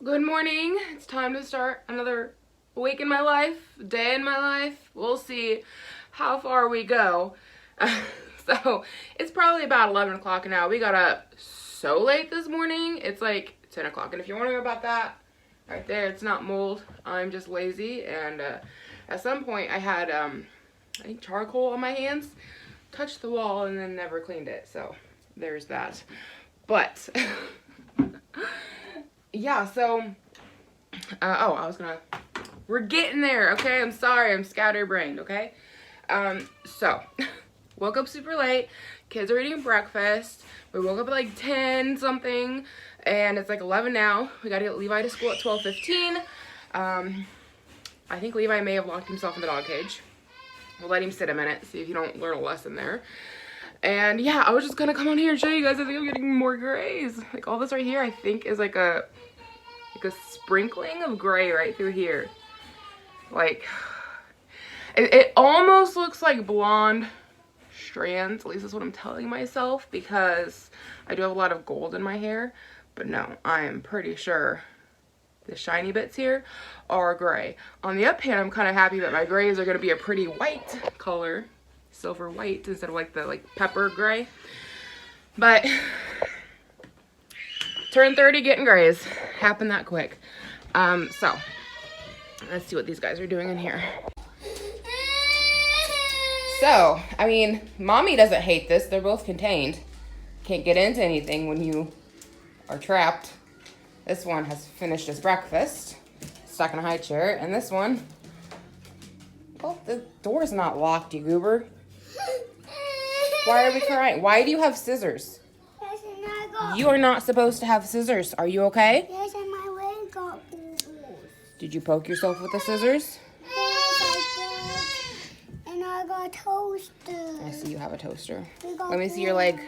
Good morning. It's time to start another week in my life, day in my life. We'll see how far we go. So it's probably about 11 o'clock now. We got up so late this morning. It's like 10 o'clock. And if you're wondering about that, right there, it's not mold. I'm just lazy. And at some point I had, I think, charcoal on my hands, touched the wall, and then never cleaned it. So there's that. But yeah, so, we're getting there, okay? I'm sorry, I'm scatterbrained, okay? So, woke up super late, kids are eating breakfast, we woke up at like 10 something, and it's like 11 now. We gotta get Levi to school at 12:15. I think Levi may have locked himself in the dog cage. We'll let him sit a minute, see if you don't learn a lesson there. And yeah, I was just gonna come on here and show you guys. I think I'm getting more grays. Like all this right here, I think is like a sprinkling of gray right through here. Like, it almost looks like blonde strands. At least that's what I'm telling myself, because I do have a lot of gold in my hair. But no, I am pretty sure the shiny bits here are gray. On the up hand, I'm kind of happy that my grays are gonna be a pretty white color. Silver white instead of like the pepper gray. But turn 30 getting grays. Happened that quick. So let's see what these guys are doing in here. So, I mean, mommy doesn't hate this. They're both contained. Can't get into anything when you are trapped. This one has finished his breakfast, stuck in a high chair, and this one, well, the door's not locked, you goober. Why are we crying? Why do you have scissors? You are not supposed to have scissors. Are you okay? Yes, and my leg got boo-boos. Did you poke yourself with the scissors? Yes, I did. And I got a toaster. I see you have a toaster. Let me see your leg.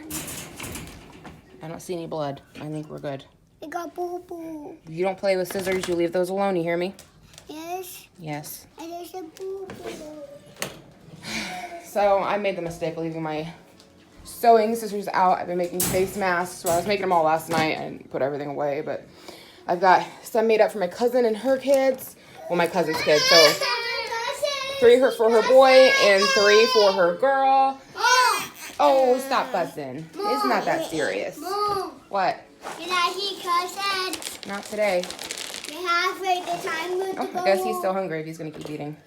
I don't see any blood. I think we're good. We got boo-boo. You don't play with scissors. You leave those alone. You hear me? Yes. Yes. And there's a boo-boo. So I made the mistake of leaving my sewing scissors out. I've been making face masks. So I was making them all last night and put everything away. But I've got some made up for my cousin and her kids. Well, my cousin's kids. So 3 for her boy and 3 for her girl. Oh, stop fussing. It's not that serious. Mom. What? Can I see cousin? Not today. We have the time to Oh, go. I guess he's still hungry if he's going to keep eating.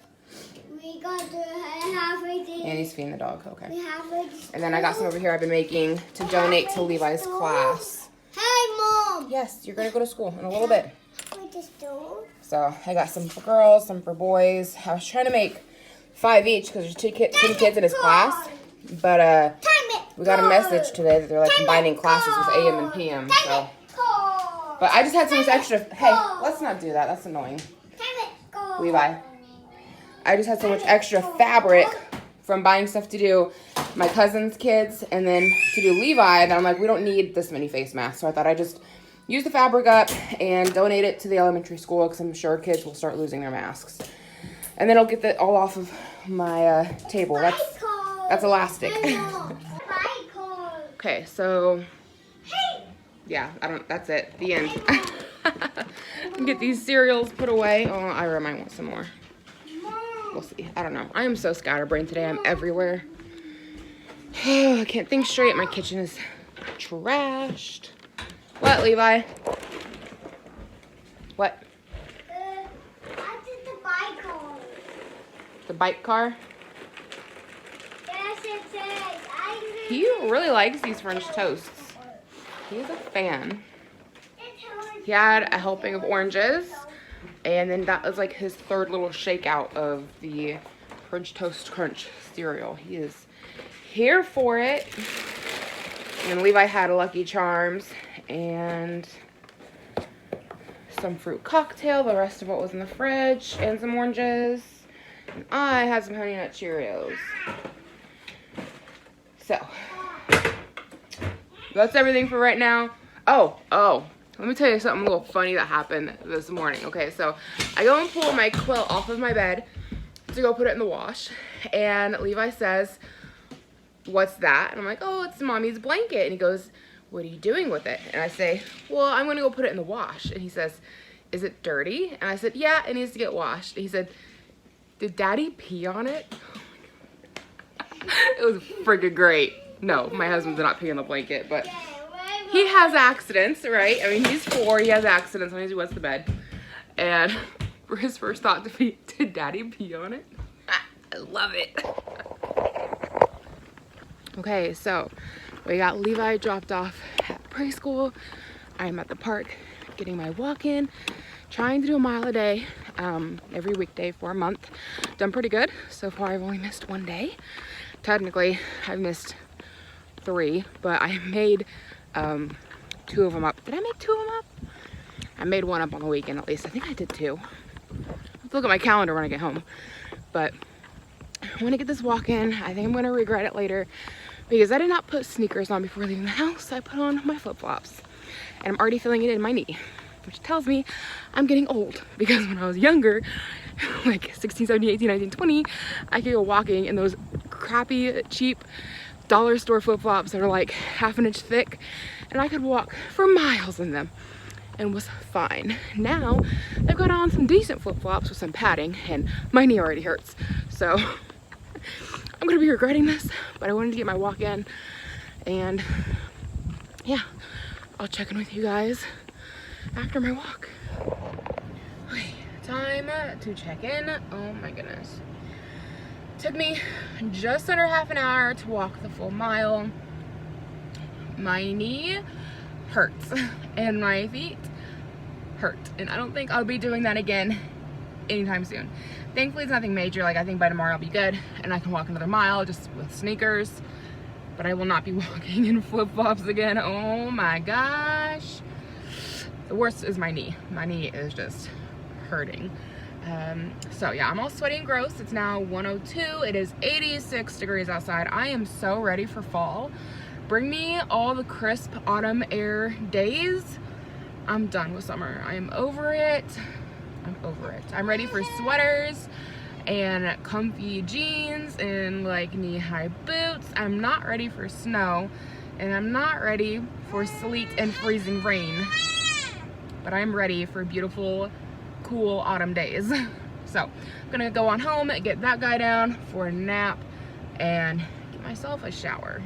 We got to have it. And he's feeding the dog. Okay. We have it. And then I got some over here I've been making to donate to Levi's class. Hey, Mom. Yes, you're going to go to school in a little bit. With the stove. So I got some for girls, some for boys. I was trying to make 5 each because there's two kids in his class. But we got a message today that they're like combining classes with AM and PM. So, but I just had so much extra. Hey, let's not do that. That's annoying. Levi. I just had so much extra fabric from buying stuff to do my cousin's kids and then to do Levi that I'm like, we don't need this many face masks. So I thought I'd just use the fabric up and donate it to the elementary school because I'm sure kids will start losing their masks. And then I'll get that all off of my table. That's elastic. Okay, so yeah, that's it. The end. Get these cereals put away. Oh, Ira might want some more. We'll see. I don't know. I am so scatterbrained today. I'm everywhere. I can't think straight. My kitchen is trashed. What, Levi? What? I did the bike car. The bike car? Yes, it says. He really likes these French toasts. He's a fan. He had a helping of oranges. And then that was like his third little shakeout of the French Toast Crunch cereal. He is here for it. And Levi had a Lucky Charms and some fruit cocktail. The rest of what was in the fridge and some oranges. And I had some Honey Nut Cheerios. So that's everything for right now. Oh. Let me tell you something a little funny that happened this morning. Okay, so I go and pull my quilt off of my bed to go put it in the wash. And Levi says, "What's that?" And I'm like, "Oh, it's mommy's blanket." And he goes, "What are you doing with it?" And I say, "Well, I'm going to go put it in the wash." And he says, is it dirty? And I said, yeah, it needs to get washed. He said, did Daddy pee on it? It was freaking great. No, my husband did not pee on the blanket, but he has accidents, right? I mean, he's 4, he has accidents when he wets the bed. And for his first thought to be, did Daddy pee on it? I love it. Okay, so we got Levi dropped off at preschool. I'm at the park getting my walk in, trying to do a mile a day every weekday for a month. Done pretty good. So far I've only missed 1 day. Technically I've missed 3, but I made 2 of them up. Did I make 2 of them up? I made 1 up on the weekend at least. I think I did 2. I'll have to look at my calendar when I get home. But I want to get this walk in. I think I'm going to regret it later because I did not put sneakers on before leaving the house. I put on my flip-flops and I'm already feeling it in my knee, which tells me I'm getting old, because when I was younger, like 16, 17, 18, 19, 20, I could go walking in those crappy, cheap dollar store flip-flops that are like half an inch thick, and I could walk for miles in them and was fine. Now I've got on some decent flip-flops with some padding and my knee already hurts. So I'm gonna be regretting this, but I wanted to get my walk in, and yeah, I'll check in with you guys after my walk. Okay, time to check in. Oh my goodness. Took me just under half an hour to walk the full mile. My knee hurts and my feet hurt, and I don't think I'll be doing that again anytime soon. Thankfully it's nothing major. Like, I think by tomorrow I'll be good and I can walk another mile just with sneakers, but I will not be walking in flip-flops again. Oh my gosh. The worst is my knee. My knee is just hurting. So yeah, I'm all sweaty and gross. It's now 1:02. It is 86 degrees outside. I am so ready for fall. Bring me all the crisp autumn air days. I'm done with summer. I am over it. I'm over it. I'm ready for sweaters and comfy jeans and like knee-high boots. I'm not ready for snow, and I'm not ready for sleet and freezing rain, but I'm ready for beautiful, cool autumn days. So I'm gonna go on home, get that guy down for a nap, and get myself a shower.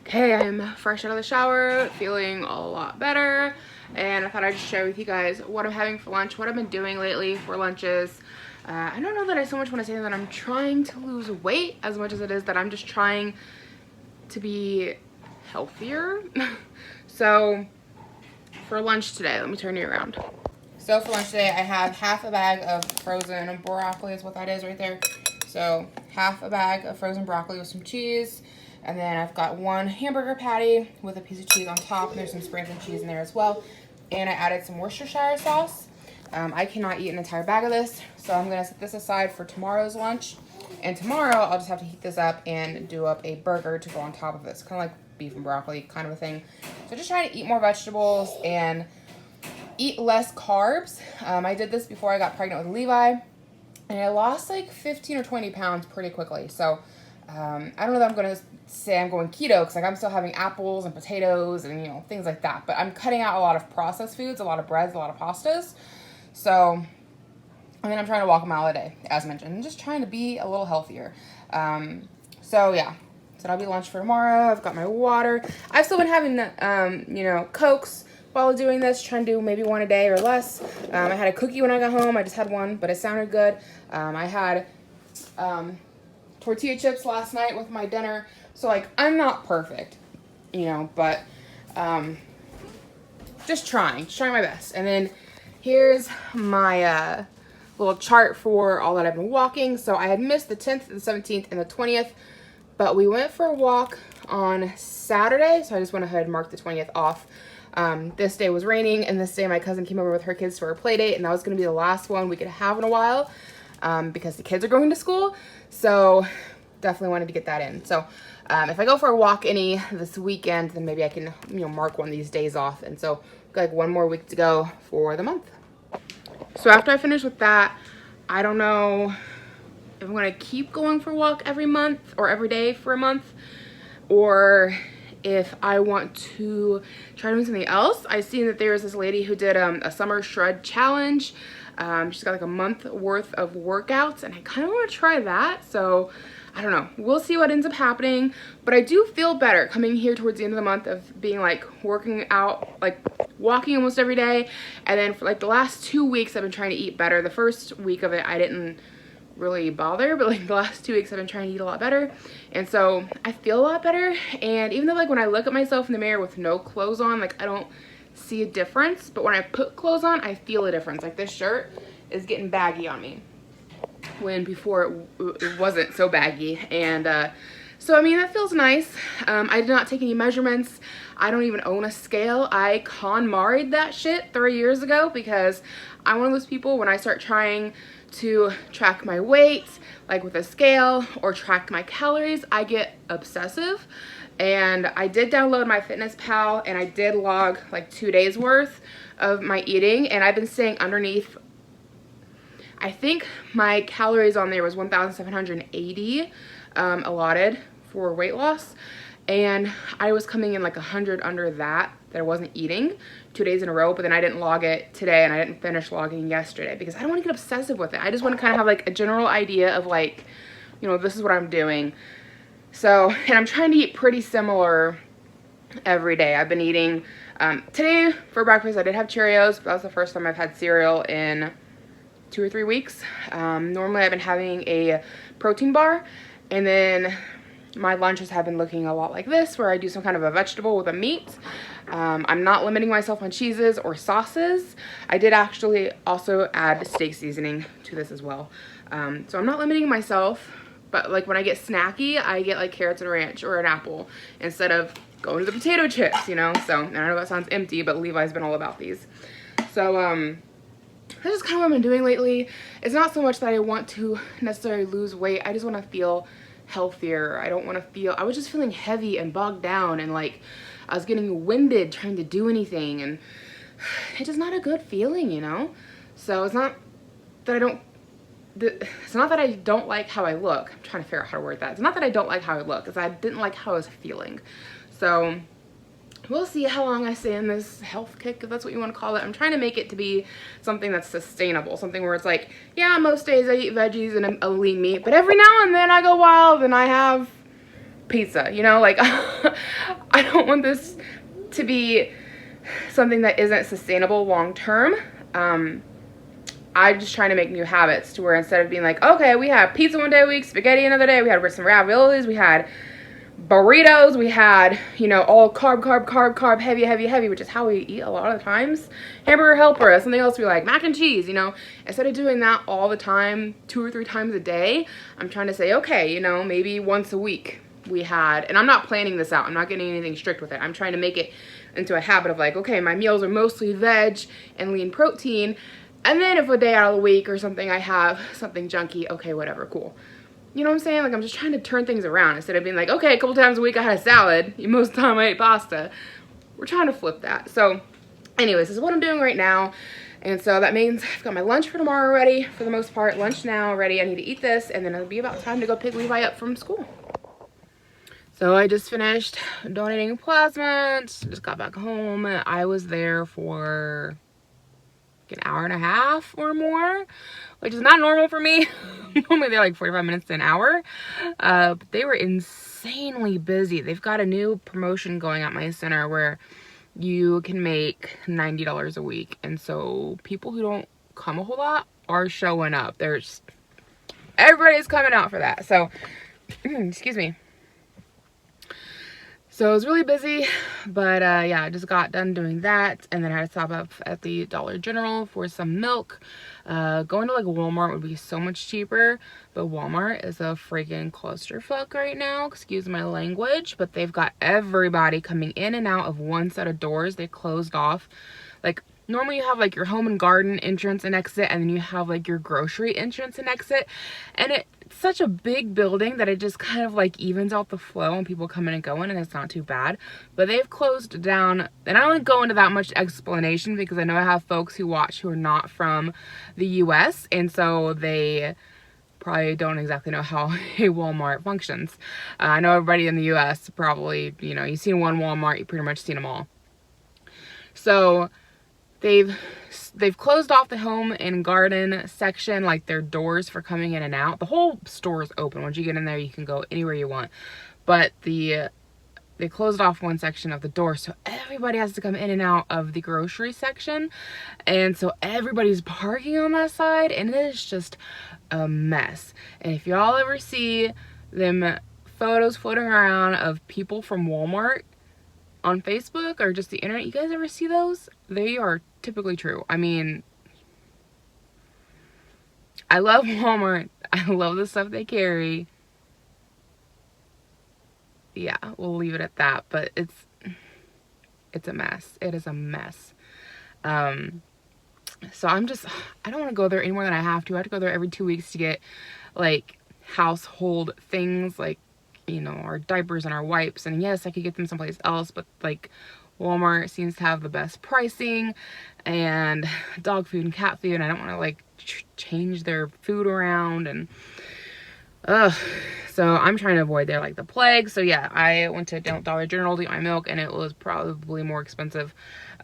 Okay, I'm fresh out of the shower, feeling a lot better, and I thought I'd just share with you guys what I'm having for lunch, what I've been doing lately for lunches. I don't know that I so much want to say that I'm trying to lose weight as much as it is that I'm just trying to be healthier. So for lunch today, let me turn you around. So for lunch today, I have half a bag of frozen broccoli is what that is right there. So half a bag of frozen broccoli with some cheese. And then I've got 1 hamburger patty with a piece of cheese on top. And there's some sprinkled cheese in there as well. And I added some Worcestershire sauce. I cannot eat an entire bag of this, so I'm going to set this aside for tomorrow's lunch. And tomorrow, I'll just have to heat this up and do up a burger to go on top of this. Kind of like beef and broccoli kind of a thing. So just trying to eat more vegetables and eat less carbs. I did this before I got pregnant with Levi, and I lost like 15 or 20 pounds pretty quickly. So I don't know that I'm going to say I'm going keto, because like I'm still having apples and potatoes and, you know, things like that. But I'm cutting out a lot of processed foods, a lot of breads, a lot of pastas. So, and then I'm trying to walk a mile a day, as mentioned, and just trying to be a little healthier. So yeah, so that'll be lunch for tomorrow. I've got my water. I've still been having, you know, Cokes while doing this, trying to do maybe 1 a day or less. I had a cookie when I got home. I just had 1, but it sounded good. I had tortilla chips last night with my dinner. So like, I'm not perfect, you know, but just trying my best. And then here's my little chart for all that I've been walking. So I had missed the 10th, the 17th, and the 20th, but we went for a walk on Saturday, so I just went ahead and marked the 20th off. This day was raining, and this day my cousin came over with her kids for a play date, and that was going to be the last one we could have in a while, because the kids are going to school. So definitely wanted to get that in. So if I go for a walk any this weekend, then maybe I can, you know, mark one of these days off. And so got like 1 more week to go for the month. So after I finish with that, I don't know if I'm going to keep going for a walk every month or every day for a month, or if I want to try doing something else. I seen that there was this lady who did a summer shred challenge. She's got like a month worth of workouts, and I kind of want to try that. So I don't know, we'll see what ends up happening, but I do feel better coming here towards the end of the month of being like working out, like walking almost every day. And then for like the last 2 weeks I've been trying to eat better. The first week of it I didn't really bother, but like the last 2 weeks I've been trying to eat a lot better, and so I feel a lot better. And even though like when I look at myself in the mirror with no clothes on, like I don't see a difference, but when I put clothes on I feel a difference. Like this shirt is getting baggy on me when before it wasn't so baggy. And so I mean, that feels nice. I did not take any measurements. I don't even own a scale. I KonMari'd that shit 3 years ago because I'm one of those people, when I start trying to track my weight, like with a scale, or track my calories, I get obsessive. And I did download MyFitnessPal, and I did log like 2 days worth of my eating, and I've been staying underneath. I think my calories on there was 1,780 allotted for weight loss, and I was coming in like 100 under that I wasn't eating 2 days in a row. But then I didn't log it today, and I didn't finish logging yesterday because I don't want to get obsessive with it. I just want to kind of have like a general idea of like, you know, this is what I'm doing. So, and I'm trying to eat pretty similar every day. I've been eating, today for breakfast I did have Cheerios, but that was the first time I've had cereal in 2 or 3 weeks. Normally I've been having a protein bar, and then my lunches have been looking a lot like this, where I do some kind of a vegetable with a meat. I'm not limiting myself on cheeses or sauces. I did actually also add steak seasoning to this as well. So I'm not limiting myself, but like when I get snacky, I get like carrots and ranch or an apple instead of going to the potato chips, you know? So, and I know that sounds empty, but Levi's been all about these. So, that's just kind of what I've been doing lately. It's not so much that I want to necessarily lose weight. I just want to feel healthier. I don't want to feel, I was just feeling heavy and bogged down, and like I was getting winded trying to do anything, and it's just not a good feeling, you know? So it's not that I don't like how I look. I'm trying to figure out how to word that. It's not that I don't like how I look, it's I didn't like how I was feeling. So we'll see how long I stay in this health kick, if that's what you want to call it. I'm trying to make it to be something that's sustainable, something where it's like, yeah, most days I eat veggies and a lean meat, but every now and then I go wild and I have pizza, you know? Like, I don't want this to be something that isn't sustainable long term. I'm just trying to make new habits to where instead of being like, okay, we had pizza one day a week, spaghetti another day, we had some raviolis, we had burritos, we had, you know, all carb, heavy, which is how we eat a lot of the times. Hamburger helper, or something else we like, mac and cheese, you know. Instead of doing that all the time, 2 or 3 times a day, I'm trying to say, okay, you know, maybe once a week we had, and I'm not planning this out, I'm not getting anything strict with it. I'm trying to make it into a habit of like, okay, my meals are mostly veg and lean protein, and then if a day out of the week or something I have something junky, okay, whatever, cool. You know what I'm saying? Like, I'm just trying to turn things around instead of being like, okay, a couple times a week I had a salad, most of the time I ate pasta. We're trying to flip that. So anyways, this is what I'm doing right now. And so that means I've got my lunch for tomorrow ready, for the most part. Lunch now ready. I need to eat this, and then it'll be about time to go pick Levi up from school. So I just finished donating plasma, just got back home. I was there for an hour and a half or more, which is not normal for me. Normally they're like 45 minutes to an hour. But they were insanely busy. They've got a new promotion going at my center where you can make $90 a week. And so people who don't come a whole lot are showing up. Everybody's coming out for that. So, excuse me. So it was really busy, but yeah, I just got done doing that, and then I had to stop up at the Dollar General for some milk. Going to like Walmart would be so much cheaper, but Walmart is a freaking clusterfuck right now, excuse my language, but they've got everybody coming in and out of one set of doors. They closed off, like, normally you have like your home and garden entrance and exit, and then you have like your grocery entrance and exit, and it's such a big building that it just kind of like evens out the flow and people come in and go in, and it's not too bad. But they've closed down, and I don't go into that much explanation because I know I have folks who watch who are not from the US, and so they probably don't exactly know how a Walmart functions. I know everybody in the US probably, you know, you've seen one Walmart, you've pretty much seen them all. So they've closed off the home and garden section, like their doors for coming in and out. The whole store is open. Once you get in there, you can go anywhere you want. But they closed off one section of the door, so everybody has to come in and out of the grocery section. And so everybody's parking on that side, and it is just a mess. And if y'all ever see them photos floating around of people from Walmart on Facebook or just the internet, you guys ever see those? They are typically true. I mean, I love Walmart. I love the stuff they carry. Yeah, we'll leave it at that. But it's a mess. It is a mess. So I don't want to go there any more than I have to. I have to go there every 2 weeks to get like household things, like, you know, our diapers and our wipes. And yes, I could get them someplace else, but like Walmart seems to have the best pricing, and dog food and cat food, and I don't want to like change their food around, and so I'm trying to avoid there like the plague. So yeah, I went to Dollar General to get my milk, and it was probably more expensive.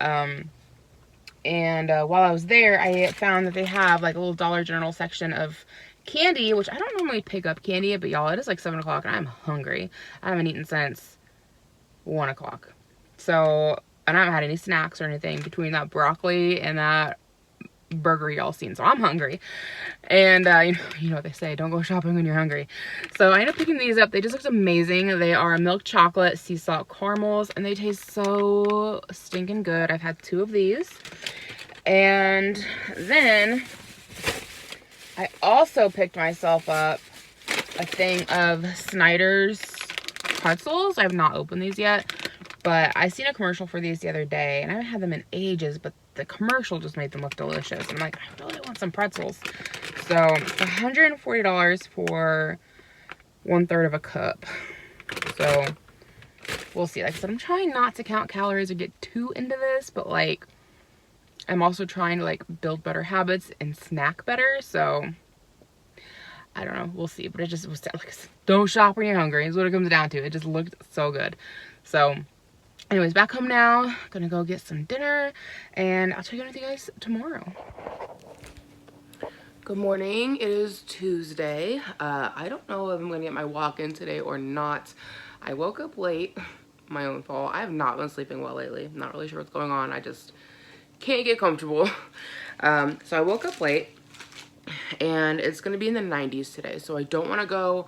And while I was there, I found that they have like a little Dollar General section of candy, which I don't normally pick up candy, but y'all, it is like 7 o'clock and I'm hungry. I haven't eaten since 1 o'clock. So, and I haven't had any snacks or anything between that broccoli and that burger y'all seen. So I'm hungry. And you know what they say, don't go shopping when you're hungry. So I ended up picking these up. They just looked amazing. They are milk chocolate sea salt caramels, and they taste so stinking good. I've had 2 of these. And then I also picked myself up a thing of Snyder's pretzels. I have not opened these yet, but I seen a commercial for these the other day, and I haven't had them in ages, but the commercial just made them look delicious. I'm like, I really want some pretzels. So $140 for 1/3 of a cup. So we'll see. Like I said, I'm trying not to count calories or get too into this, but like I'm also trying to like build better habits and snack better. So I don't know, we'll see. But it just was like, don't shop when you're hungry is what it comes down to. It just looked so good. So anyways, back home now. Gonna go get some dinner, and I'll check in with you guys tomorrow. Good morning. It is Tuesday. I don't know if I'm gonna get my walk in today or not. I woke up late. My own fault. I have not been sleeping well lately. I'm not really sure what's going on. I just can't get comfortable. So I woke up late, and it's gonna be in the 90s today. So I don't want to go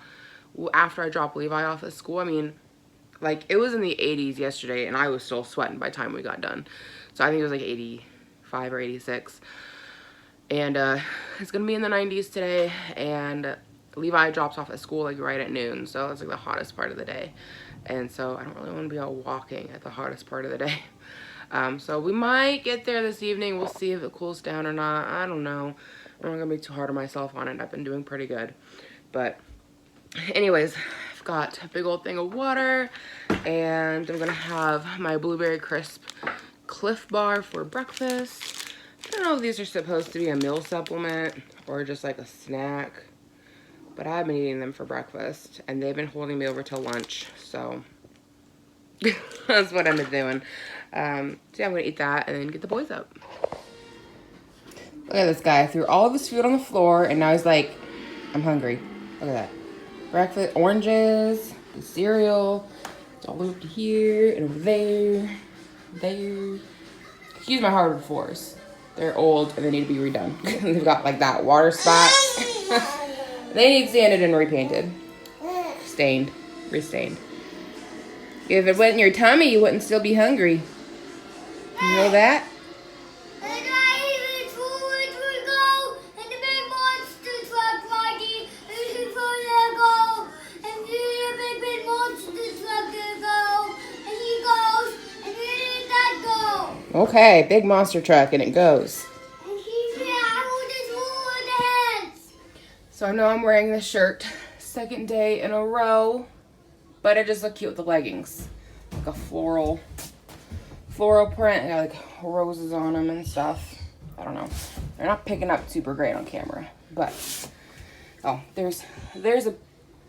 after I drop Levi off at school. I mean, like, it was in the 80s yesterday, and I was still sweating by the time we got done. So I think it was like 85 or 86. And it's gonna be in the 90s today, and Levi drops off at school like right at noon. So it's like the hottest part of the day. And so I don't really want to be out walking at the hottest part of the day. So we might get there this evening. We'll see if it cools down or not. I don't know. I'm not gonna be too hard on myself on it. I've been doing pretty good. But anyways, I've got a big old thing of water, and I'm gonna have my blueberry crisp Cliff Bar for breakfast. I don't know if these are supposed to be a meal supplement or just like a snack, but I've been eating them for breakfast, and they've been holding me over till lunch. So that's what I've been doing. So yeah, I'm gonna eat that and then get the boys up. Look at this guy. Threw all of his food on the floor, and now he's like, I'm hungry. Look at that. Breakfast, oranges, the cereal. It's all over here and over there. There. Excuse my hardwood floors. They're old and they need to be redone. They've got like that water spot. They need sanded and repainted. Stained. Restained. If it went in your tummy, you wouldn't still be hungry. You know that? And I even told to go in the big monster truck, Maggie. And you told to go. And the big monster truck to go. And he goes. And where did that go? Okay, big monster truck, and it goes. And he said, I will just hold the hands. So I know I'm wearing this shirt 2nd day in a row, but it just looked cute with the leggings. Like a floral print. I got like roses on them and stuff. I don't know. They're not picking up super great on camera, but Oh, there's a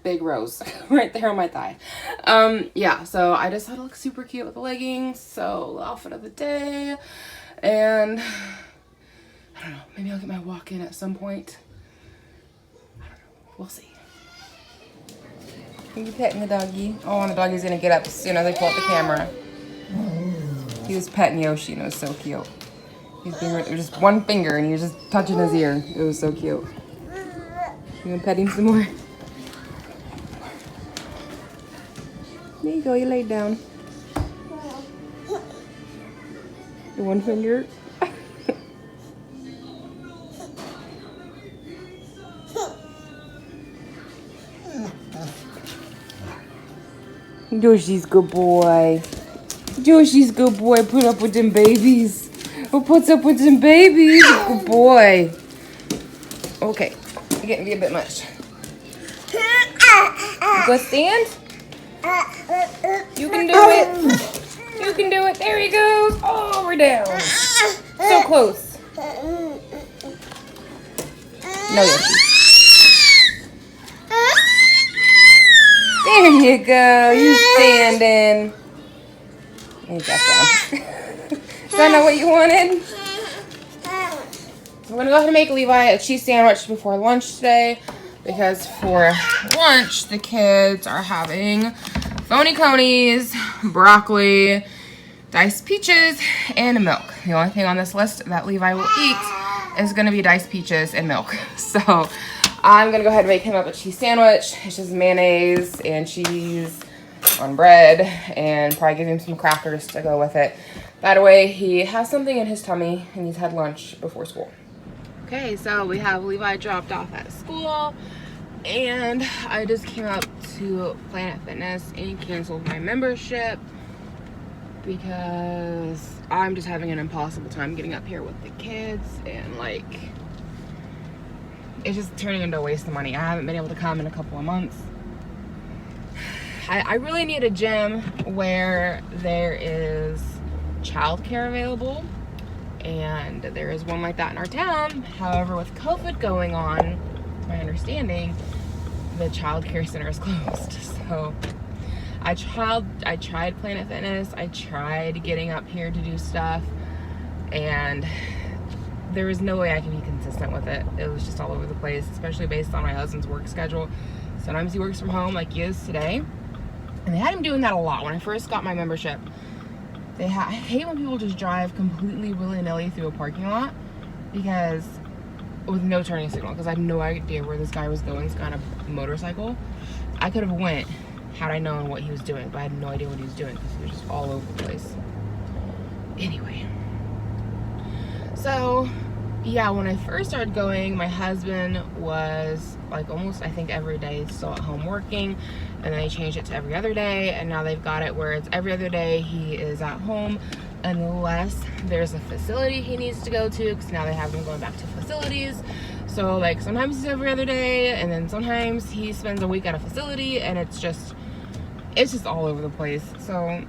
big rose right there on my thigh. Yeah, so I just thought it looked super cute with the leggings. So outfit of the day. And I don't know, maybe I'll get my walk in at some point. I don't know, we'll see. Are you petting the doggy? Oh, and the doggy's gonna get up as soon as I pull up the camera. He was petting Yoshi and it was so cute. He's being just one finger and he was just touching his ear. It was so cute. You gonna pet him some more? There you go, you laid down. The one finger. Yoshi's good boy. Yoshi's good boy. Put up with them babies. Who puts up with them babies? Good boy. Okay, you're getting to be a bit much. You go stand? You can do it. You can do it. There he goes. Oh, we're down. So close. No, Yoshi. There you go. You standing. You got down. Is that not what you wanted? I'm going to go ahead and make Levi a cheese sandwich before lunch today. Because for lunch, the kids are having phony conies, broccoli, diced peaches, and milk. The only thing on this list that Levi will eat is going to be diced peaches and milk. So I'm going to go ahead and make him up a cheese sandwich. It's just mayonnaise and cheese on bread, and probably give him some crackers to go with it. That way he has something in his tummy and he's had lunch before school. Okay, so we have Levi dropped off at school, and I just came up to Planet Fitness and canceled my membership because I'm just having an impossible time getting up here with the kids, and like, it's just turning into a waste of money. I haven't been able to come in a couple of months. I really need a gym where there is childcare available, and there is one like that in our town. However, with COVID going on, my understanding, the childcare center is closed. So I tried Planet Fitness, I tried getting up here to do stuff, and there was no way I could be consistent with it. It was just all over the place, especially based on my husband's work schedule. Sometimes he works from home like he is today, and they had him doing that a lot when I first got my membership. I hate when people just drive completely willy-nilly through a parking lot because with no turning signal, because I had no idea where this guy was going. This kind of motorcycle. I could have went had I known what he was doing, but I had no idea what he was doing because he was just all over the place. Anyway, so yeah, when I first started going, my husband was like almost, I think, every day still at home working, and then they changed it to every other day, and now they've got it where it's every other day he is at home unless there's a facility he needs to go to, because now they have him going back to facilities. So like sometimes he's every other day, and then sometimes he spends a week at a facility, and it's just all over the place. So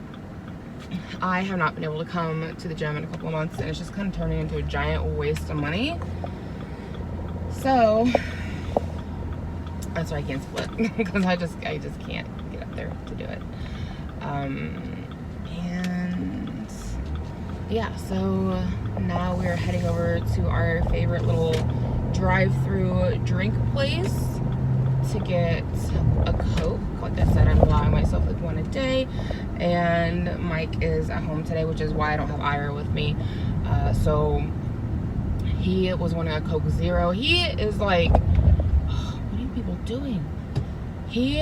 I have not been able to come to the gym in a couple of months, and it's just kind of turning into a giant waste of money. So that's why I cancel it, because I just can't get up there to do it. And yeah, so now we're heading over to our favorite little drive-through drink place to get a Coke. Like I said, I'm allowing myself like one a day, and Mike is at home today, which is why I don't have Ira with me. So he was wanting a Coke Zero. He is like, oh, what are you people doing? He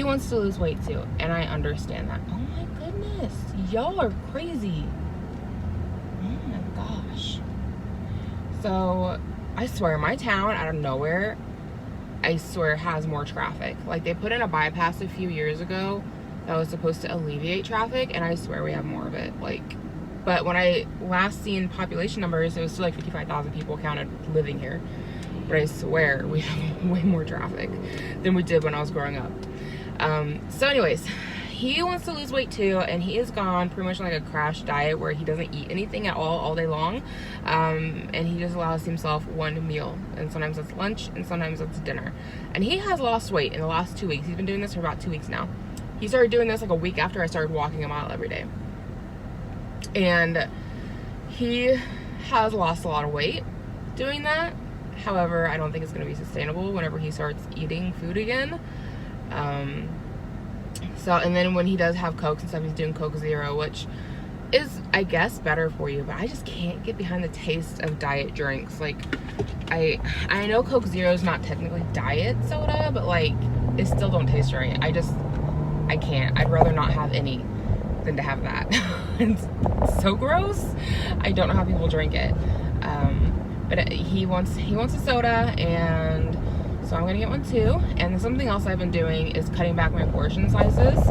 wants to lose weight too, and I understand that. Oh my goodness, y'all are crazy. Oh my gosh. So I swear, my town out of nowhere, I swear, has more traffic. Like, they put in a bypass a few years ago that was supposed to alleviate traffic, and I swear we have more of it. Like, but when I last seen population numbers, it was still like 55,000 people counted living here. But I swear we have way more traffic than we did when I was growing up. So anyways, he wants to lose weight too, and he has gone pretty much like a crash diet where he doesn't eat anything at all day long, and he just allows himself one meal, and sometimes it's lunch and sometimes it's dinner. And he has lost weight in the last 2 weeks. He's been doing this for about 2 weeks now. He started doing this like a week after I started walking a mile every day, and he has lost a lot of weight doing that. However, I don't think it's going to be sustainable whenever he starts eating food again. So, and then when he does have Cokes and stuff, he's doing Coke Zero, which is, I guess, better for you, but I just can't get behind the taste of diet drinks. Like, I know Coke Zero is not technically diet soda, but like, it still don't taste right. I can't. I'd rather not have any than to have that. It's so gross. I don't know how people drink it. But he wants a soda, and so I'm gonna get one too. And something else I've been doing is cutting back my portion sizes.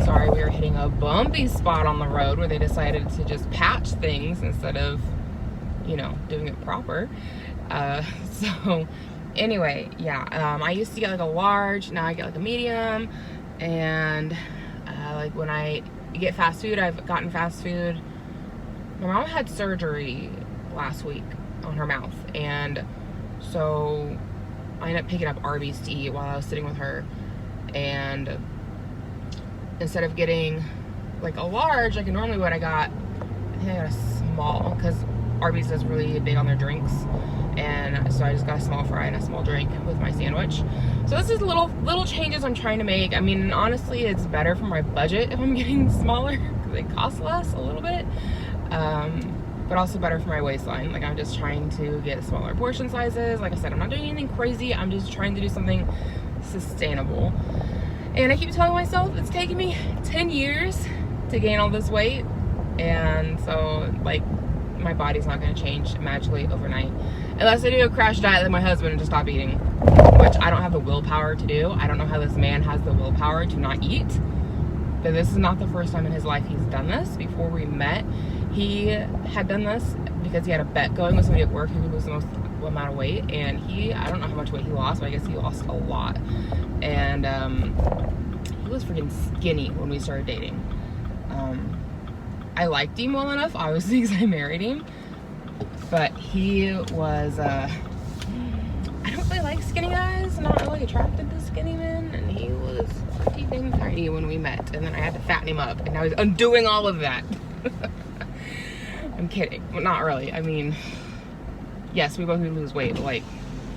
Sorry, we were hitting a bumpy spot on the road where they decided to just patch things instead of, you know, doing it proper. So anyway, yeah, I used to get like a large, now I get like a medium. And like when I get fast food, I've gotten fast food. My mom had surgery last week on her mouth, and so I ended up picking up Arby's to eat while I was sitting with her. And instead of getting like a large like I normally would, I think I got a small, because Arby's is really big on their drinks, and so I just got a small fry and a small drink with my sandwich. So this is little changes I'm trying to make. I mean, honestly, it's better for my budget if I'm getting smaller because it costs less a little bit, but also better for my waistline. Like, I'm just trying to get smaller portion sizes. Like I said, I'm not doing anything crazy. I'm just trying to do something sustainable. And I keep telling myself it's taken me 10 years to gain all this weight, and so like my body's not going to change magically overnight unless I do a crash diet like my husband and just stop eating, which I don't have the willpower to do. I don't know how this man has the willpower to not eat, but this is not the first time in his life he's done this. Before we met, he had done this because he had a bet going with somebody at work who would lose the most amount of weight, and I don't know how much weight he lost, but I guess he lost a lot. And he was freaking skinny when we started dating. I liked him well enough, obviously, because I married him, but he was, I don't really like skinny guys. I'm not really attracted to skinny men, and he was pretty dang tiny when we met, and then I had to fatten him up, and now he's undoing all of that. I'm kidding, but not really. I mean, yes, we both need to lose weight, but like,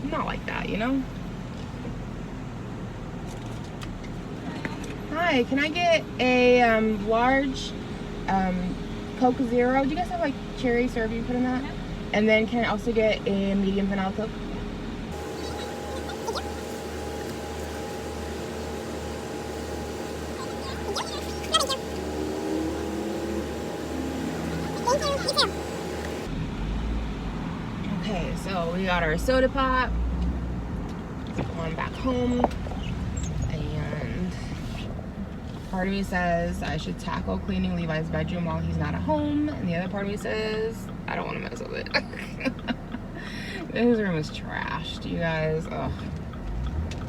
not like that, you know? Hi, can I get a large Coke Zero? Do you guys have like cherry syrup you put in that? And then can I also get a medium vanilla Coke? Okay, so we got our soda pop. Let's go on back home. Part of me says I should tackle cleaning Levi's bedroom while he's not at home, and the other part of me says I don't want to mess with it. His room is trashed, you guys. Ugh.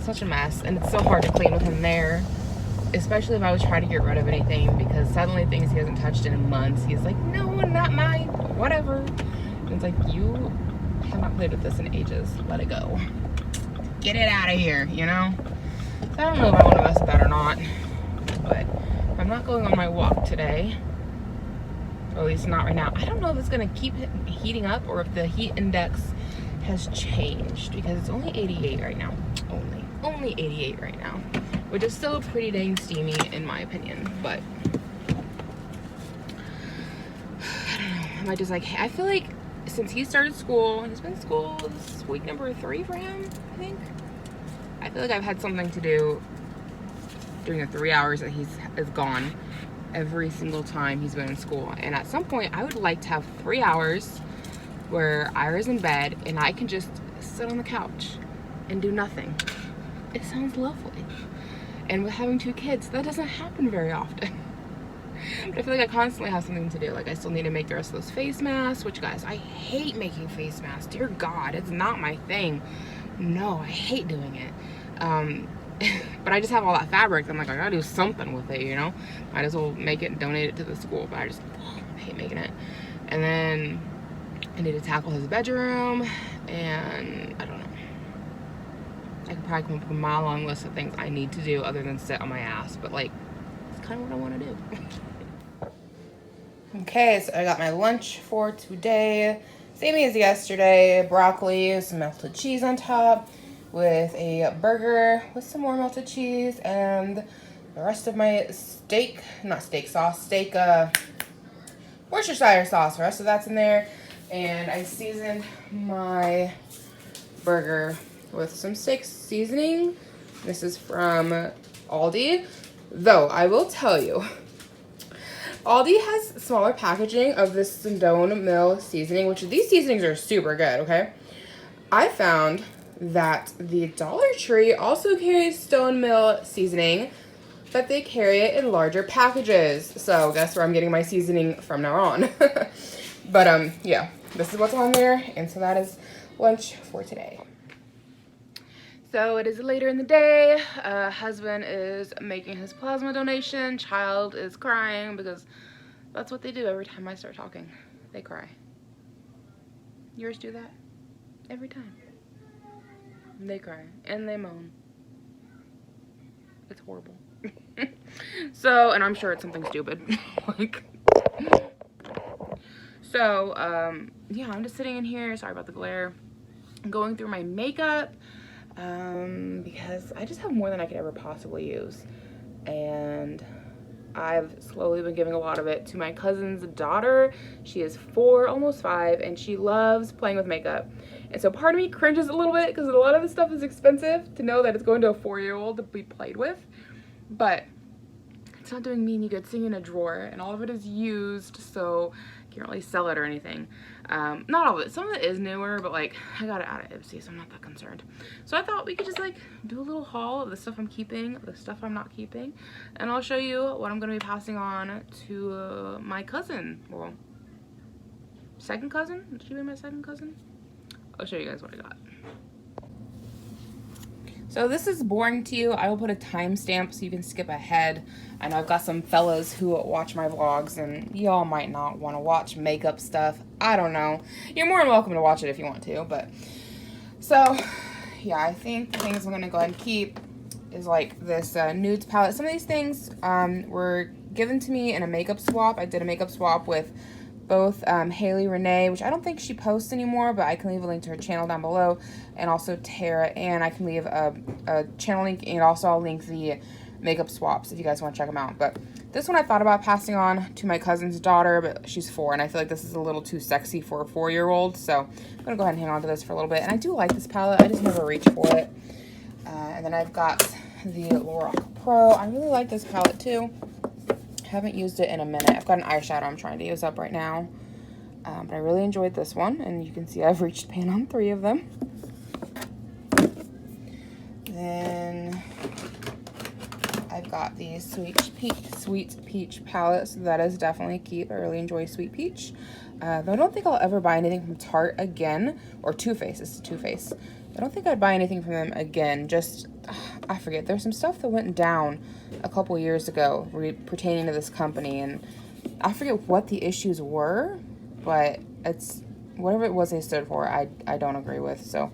Such a mess, and it's so hard to clean with him there, especially if I was trying to get rid of anything, because suddenly things he hasn't touched in months, he's like, no, not mine, whatever. And it's like, you have not played with this in ages. Let it go. Get it out of here, you know? So I don't know if I want to mess with that or not. But I'm not going on my walk today, or at least not right now. I don't know if it's going to keep heating up or if the heat index has changed, because it's only 88 right now. Only 88 right now, which is still pretty dang steamy in my opinion. But I don't know. Am I just like, I feel like since he started school, he's been in school, this is week number 3 for him, I think. I feel like I've had something to do during the 3 hours that he's gone every single time he's been in school. And at some point I would like to have 3 hours where Ira's in bed and I can just sit on the couch and do nothing. It sounds lovely. And with having 2 kids, that doesn't happen very often. But I feel like I constantly have something to do. Like, I still need to make the rest of those face masks, which, guys, I hate making face masks. Dear God, it's not my thing. No, I hate doing it. but I just have all that fabric. I'm like, I gotta do something with it, you know? Might as well make it and donate it to the school, but I just hate making it. And then I need to tackle his bedroom, and I don't know. I could probably come up with a mile-long list of things I need to do other than sit on my ass, but like, it's kind of what I want to do. Okay, so I got my lunch for today. Same as yesterday, broccoli, some melted cheese on top, with a burger with some more melted cheese, and the rest of my steak, not steak sauce, steak Worcestershire sauce. The rest of that's in there, and I seasoned my burger with some steak seasoning. This is from Aldi, though I will tell you, Aldi has smaller packaging of this Stone Mill seasoning, which these seasonings are super good, okay? I found that the Dollar Tree also carries Stone Mill seasoning, but they carry it in larger packages. So guess where I'm getting my seasoning from now on. But yeah, this is what's on there, and so that is lunch for today. So it is later in the day. Husband is making his plasma donation. Child is crying because that's what they do every time I start talking. They cry. Yours do that? Every time. They cry and they moan. It's horrible. So, and I'm sure it's something stupid. Like, so, yeah, I'm just sitting in here. Sorry about the glare. I'm going through my makeup. Because I just have more than I could ever possibly use, and I've slowly been giving a lot of it to my cousin's daughter. She is 4, almost 5, and she loves playing with makeup, and so part of me cringes a little bit because a lot of this stuff is expensive to know that it's going to a 4-year-old to be played with, but it's not doing me any good sitting in a drawer, and all of it is used, so I can't really sell it or anything. Not all of it. Some of it is newer, but like, I got it out of Ipsy, so I'm not that concerned. So I thought we could just like do a little haul of the stuff I'm keeping, the stuff I'm not keeping, and I'll show you what I'm going to be passing on to my cousin. Well, second cousin? Would she be my second cousin? I'll show you guys what I got. So this is boring to you. I will put a timestamp so you can skip ahead. I know I've got some fellas who watch my vlogs, and y'all might not want to watch makeup stuff. I don't know. You're more than welcome to watch it if you want to, but so yeah, I think the things I'm gonna go ahead and keep is like this nudes palette. Some of these things were given to me in a makeup swap. I did a makeup swap with both Haley Renee, which I don't think she posts anymore, but I can leave a link to her channel down below, and also Tara, and I can leave a channel link, and also I'll link the makeup swaps if you guys want to check them out. But this one I thought about passing on to my cousin's daughter, but she's 4, and I feel like this is a little too sexy for a 4-year-old, so I'm gonna go ahead and hang on to this for a little bit. And I do like this palette, I just never reach for it. And then I've got the Lorac Pro. I really like this palette too. Haven't used it in a minute. I've got an eyeshadow I'm trying to use up right now, but I really enjoyed this one, and you can see I've reached pan on 3 of them. Then I've got the Sweet Peach palette, so that is definitely a keep. I really enjoy Sweet Peach, though I don't think I'll ever buy anything from Tarte again, or Too Faced. It's Too Faced. I don't think I'd buy anything from them again. Just, I forget. There's some stuff that went down a couple years ago pertaining to this company, and I forget what the issues were, but it's whatever it was they stood for, I don't agree with. So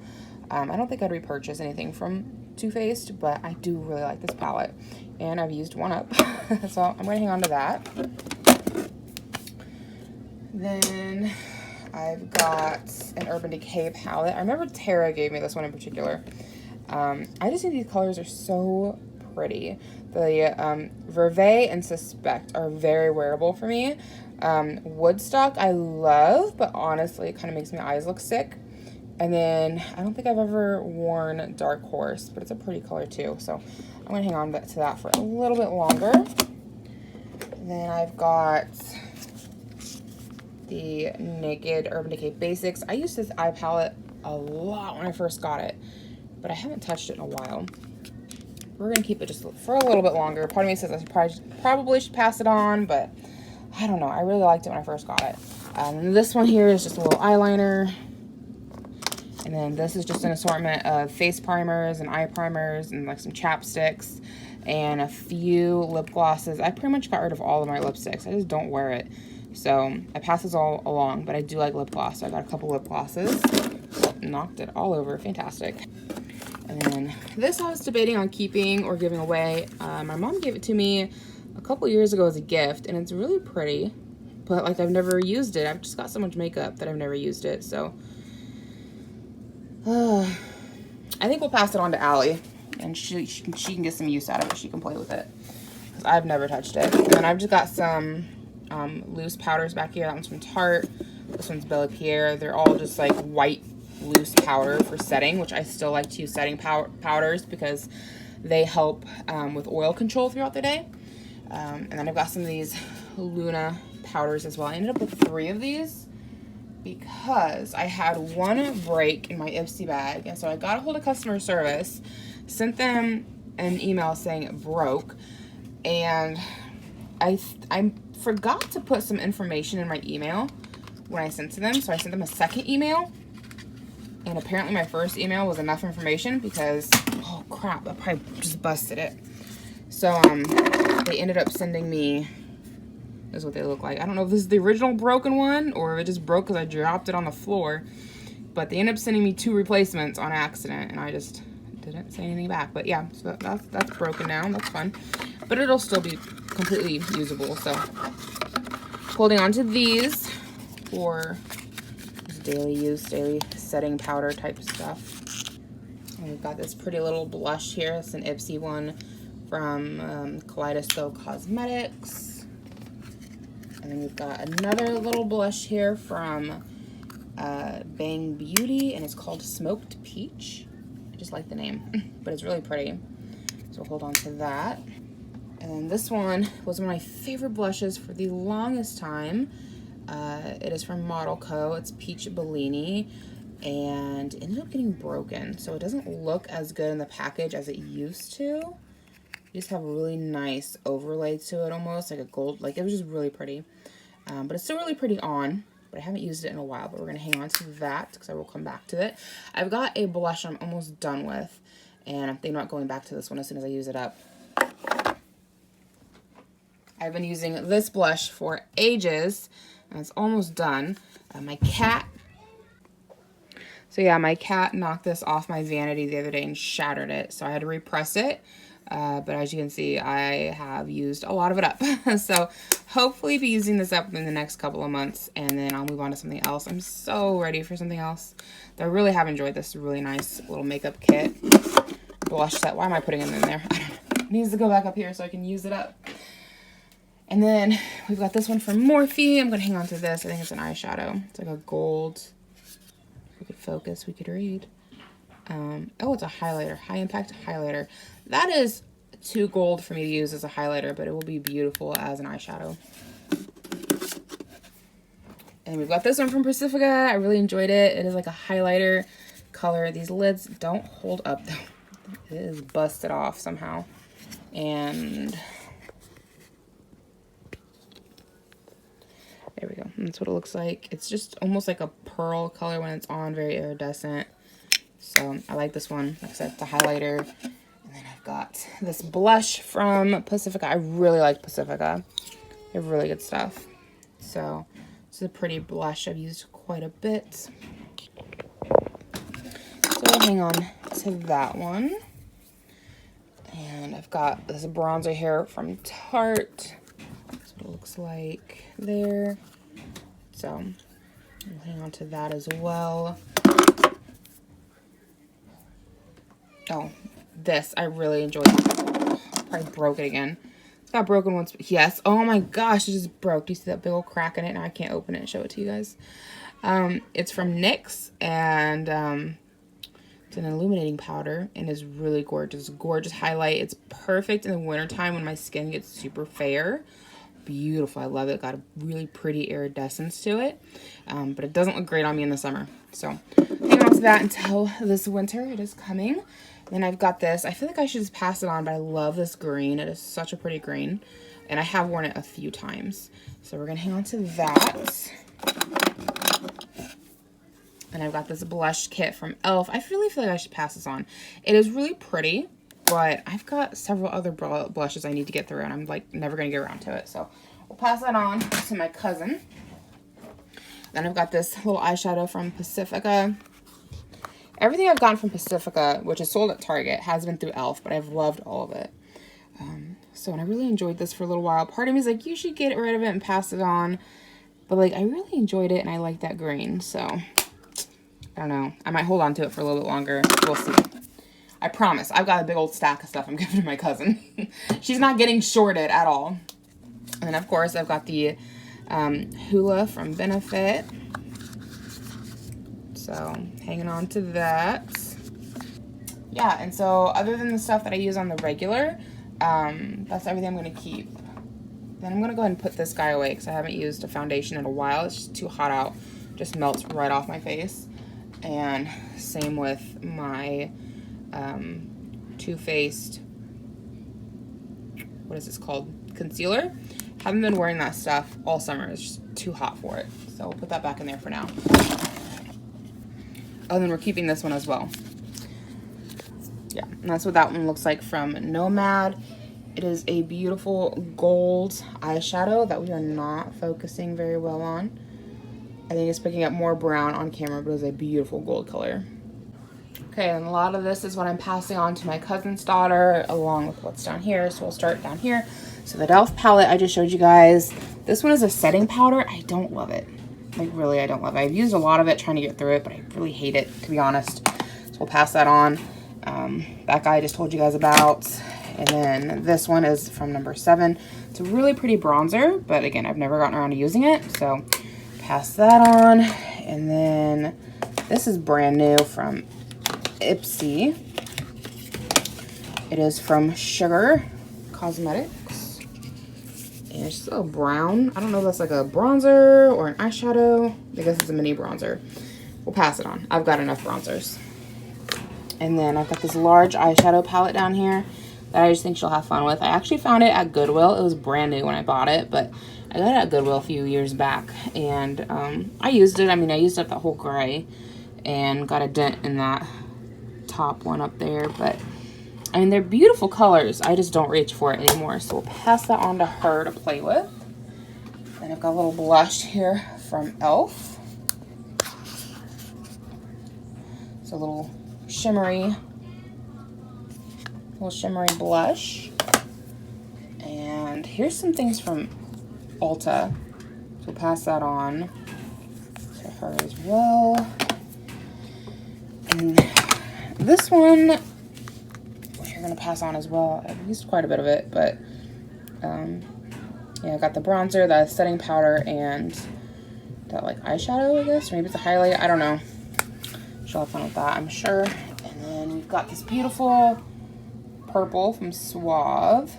I don't think I'd repurchase anything from Too Faced, but I do really like this palette, and I've used one up. So I'm going to hang on to that. Then I've got an Urban Decay palette. I remember Tara gave me this one in particular. I just think these colors are so pretty. The Verve and Suspect are very wearable for me. Woodstock I love, but honestly it kind of makes my eyes look sick. And then I don't think I've ever worn Dark Horse, but it's a pretty color too. So I'm going to hang on to that for a little bit longer. Then I've got the Naked Urban Decay Basics. I used this eye palette a lot when I first got it, but I haven't touched it in a while. We're going to keep it just for a little bit longer. Part of me says I probably should pass it on, but I don't know. I really liked it when I first got it. And this one here is just a little eyeliner. And then this is just an assortment of face primers and eye primers and like some chapsticks and a few lip glosses. I pretty much got rid of all of my lipsticks. I just don't wear it. So I pass this all along, but I do like lip gloss. So I got a couple lip glosses. Knocked it all over. Fantastic. And then this I was debating on keeping or giving away. My mom gave it to me a couple years ago as a gift, and it's really pretty. But like I've never used it. I've just got so much makeup that I've never used it. So I think we'll pass it on to Allie, and she can get some use out of it. She can play with it because I've never touched it. And then I've just got some loose powders back here. That one's from Tarte. This one's Bella Pierre. They're all just like white loose powder for setting, which I still like to use setting powders because they help with oil control throughout the day. And then I've got some of these Luna powders as well. I ended up with 3 of these because I had one break in my Ipsy bag, and so I got a hold of customer service, sent them an email saying it broke, and I forgot to put some information in my email when I sent to them, so I sent them a second email, and apparently my first email was enough information because, oh crap, I probably just busted it. So they ended up sending me, this is what they look like. I don't know if this is the original broken one or if it just broke because I dropped it on the floor. But they ended up sending me 2 replacements on accident, and I just didn't say anything back. But yeah, so that's broken now. That's fun. But it'll still be completely usable. So holding on to these for daily use, daily setting powder type stuff. And we've got this pretty little blush here. It's an Ipsy one from Kaleidoscope Cosmetics. And then we've got another little blush here from Bang Beauty, and it's called Smoked Peach. I just like the name, but it's really pretty. So we'll hold on to that. And then this one was one of my favorite blushes for the longest time. It is from Model Co. It's Peach Bellini, and it ended up getting broken. So it doesn't look as good in the package as it used to. You just have a really nice overlay to it, almost like a gold, like it was just really pretty. But it's still really pretty on, but I haven't used it in a while, but we're going to hang on to that because I will come back to it. I've got a blush I'm almost done with, and I'm thinking about going back to this one as soon as I use it up. I've been using this blush for ages, and it's almost done. My cat knocked this off my vanity the other day and shattered it, so I had to repress it. But as you can see, I have used a lot of it up. So hopefully be using this up in the next couple of months, and then I'll move on to something else. I'm so ready for something else. I really have enjoyed this really nice little makeup kit. Blush set. Why am I putting it in there? I don't know. It needs to go back up here so I can use it up. And then we've got this one from Morphe. I'm going to hang on to this. I think it's an eyeshadow. It's like a gold. If we could focus, we could read. Oh, it's a highlighter. High impact highlighter. That is too gold for me to use as a highlighter, but it will be beautiful as an eyeshadow. And we've got this one from Pacifica. I really enjoyed it. It is like a highlighter color. These lids don't hold up though. It is busted off somehow. And there we go. That's what it looks like. It's just almost like a pearl color when it's on, very iridescent. So I like this one. Like I said, it's a highlighter. And then I've got this blush from Pacifica. I really like Pacifica. They have really good stuff. So it's a pretty blush I've used quite a bit. So we'll hang on to that one. And I've got this bronzer here from Tarte. That's what it looks like there. So we'll hang on to that as well. Oh, this I really enjoyed. Probably broke it again. It's got broken once. Yes. Oh my gosh, it just broke. Do you see that big old crack in it? Now I can't open it and show it to you guys. It's from NYX, and it's an illuminating powder and is really gorgeous. Gorgeous highlight. It's perfect in the wintertime when my skin gets super fair. Beautiful. I love it. Got a really pretty iridescence to it, but it doesn't look great on me in the summer. So hang on to that until this winter. It is coming. Then I've got this. I feel like I should just pass it on, but I love this green. It is such a pretty green, and I have worn it a few times. So we're gonna hang on to that. And I've got this blush kit from e.l.f. I really feel like I should pass this on. It is really pretty, but I've got several other blushes I need to get through, and I'm like never gonna get around to it. So we'll pass that on to my cousin. Then I've got this little eyeshadow from Pacifica. Everything I've gotten from Pacifica, which is sold at Target, has been through e.l.f., but I've loved all of it. And I really enjoyed this for a little while. Part of me is like, you should get rid of it and pass it on. But like, I really enjoyed it, and I like that green, so I don't know. I might hold on to it for a little bit longer. We'll see. I promise. I've got a big old stack of stuff I'm giving to my cousin. She's not getting shorted at all. And then, of course, I've got the Hula from Benefit. So, hanging on to that. Yeah, and so other than the stuff that I use on the regular, that's everything I'm going to keep. Then I'm going to go ahead and put this guy away because I haven't used a foundation in a while. It's just too hot out. Just melts right off my face. And same with my Too Faced, what is this called? Concealer. Haven't been wearing that stuff all summer. It's just too hot for it. So we'll put that back in there for now. Oh, then we're keeping this one as well. Yeah, and that's what that one looks like from Nomad. It is a beautiful gold eyeshadow that we are not focusing very well on. I think it's picking up more brown on camera, but it's a beautiful gold color. Okay, and a lot of this is what I'm passing on to my cousin's daughter, along with what's down here. So we'll start down here. So the e.l.f. palette I just showed you guys. This one is a setting powder. I don't love it. Like, really, I don't love it. I've used a lot of it trying to get through it, but I really hate it, to be honest. So we'll pass that on. That guy I just told you guys about. And then this one is from number 7. It's a really pretty bronzer, but again, I've never gotten around to using it. So pass that on. And then this is brand new from Ipsy. It is from Sugar Cosmetics. And it's just a little brown. I don't know if that's like a bronzer or an eyeshadow. I guess it's a mini bronzer. We'll pass it on. I've got enough bronzers. And then I've got this large eyeshadow palette down here that I just think she'll have fun with. I actually found it at Goodwill. It was brand new when I bought it, but I got it at Goodwill a few years back. And I used it. I mean, I used up the whole gray and got a dent in that top one up there. But, I mean, they're beautiful colors. I just don't reach for it anymore. So we'll pass that on to her to play with. And I've got a little blush here from e.l.f. It's a little shimmery blush. And here's some things from Ulta. So we'll pass that on to her as well. And this one, which you're gonna pass on as well. I've used quite a bit of it, but yeah, I got the bronzer, the setting powder, and that like eyeshadow, I guess, or maybe it's a highlight. I don't know. She'll have fun with that, I'm sure. And then we've got this beautiful purple from Suave,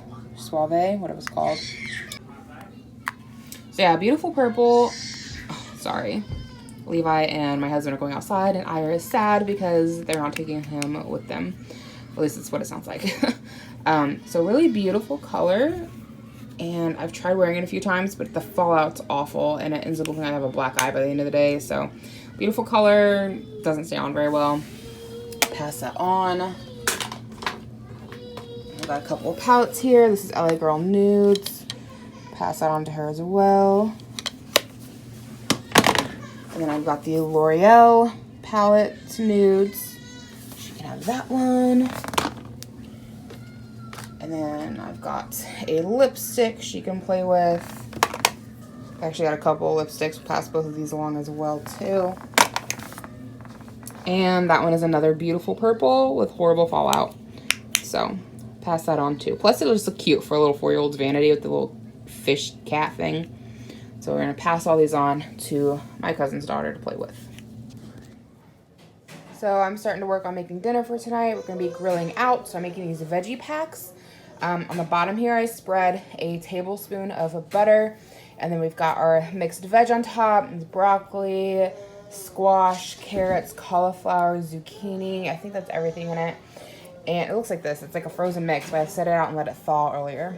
whatever it's called. So yeah, beautiful purple. Oh, sorry. Levi and my husband are going outside, and Ira is sad because they're not taking him with them. At least that's what it sounds like. So really beautiful color. And I've tried wearing it a few times, but the fallout's awful, and it ends up looking like I have a black eye by the end of the day. So beautiful color, doesn't stay on very well. Pass that on. I've got a couple of palettes here. This is LA Girl Nudes. Pass that on to her as well. And then I've got the L'Oreal palette nudes. She can have that one. And then I've got a lipstick she can play with. I actually got a couple of lipsticks. We'll pass both of these along as well too. And that one is another beautiful purple with horrible fallout. So pass that on too. Plus it'll just look cute for a little 4-year-old's vanity with the little fish cat thing. So we're gonna pass all these on to my cousin's daughter to play with. So I'm starting to work on making dinner for tonight. We're gonna be grilling out. So I'm making these veggie packs. On the bottom here, I spread a tablespoon of butter. And then we've got our mixed veg on top. It's broccoli, squash, carrots, cauliflower, zucchini. I think that's everything in it. And it looks like this. It's like a frozen mix, but I set it out and let it thaw earlier.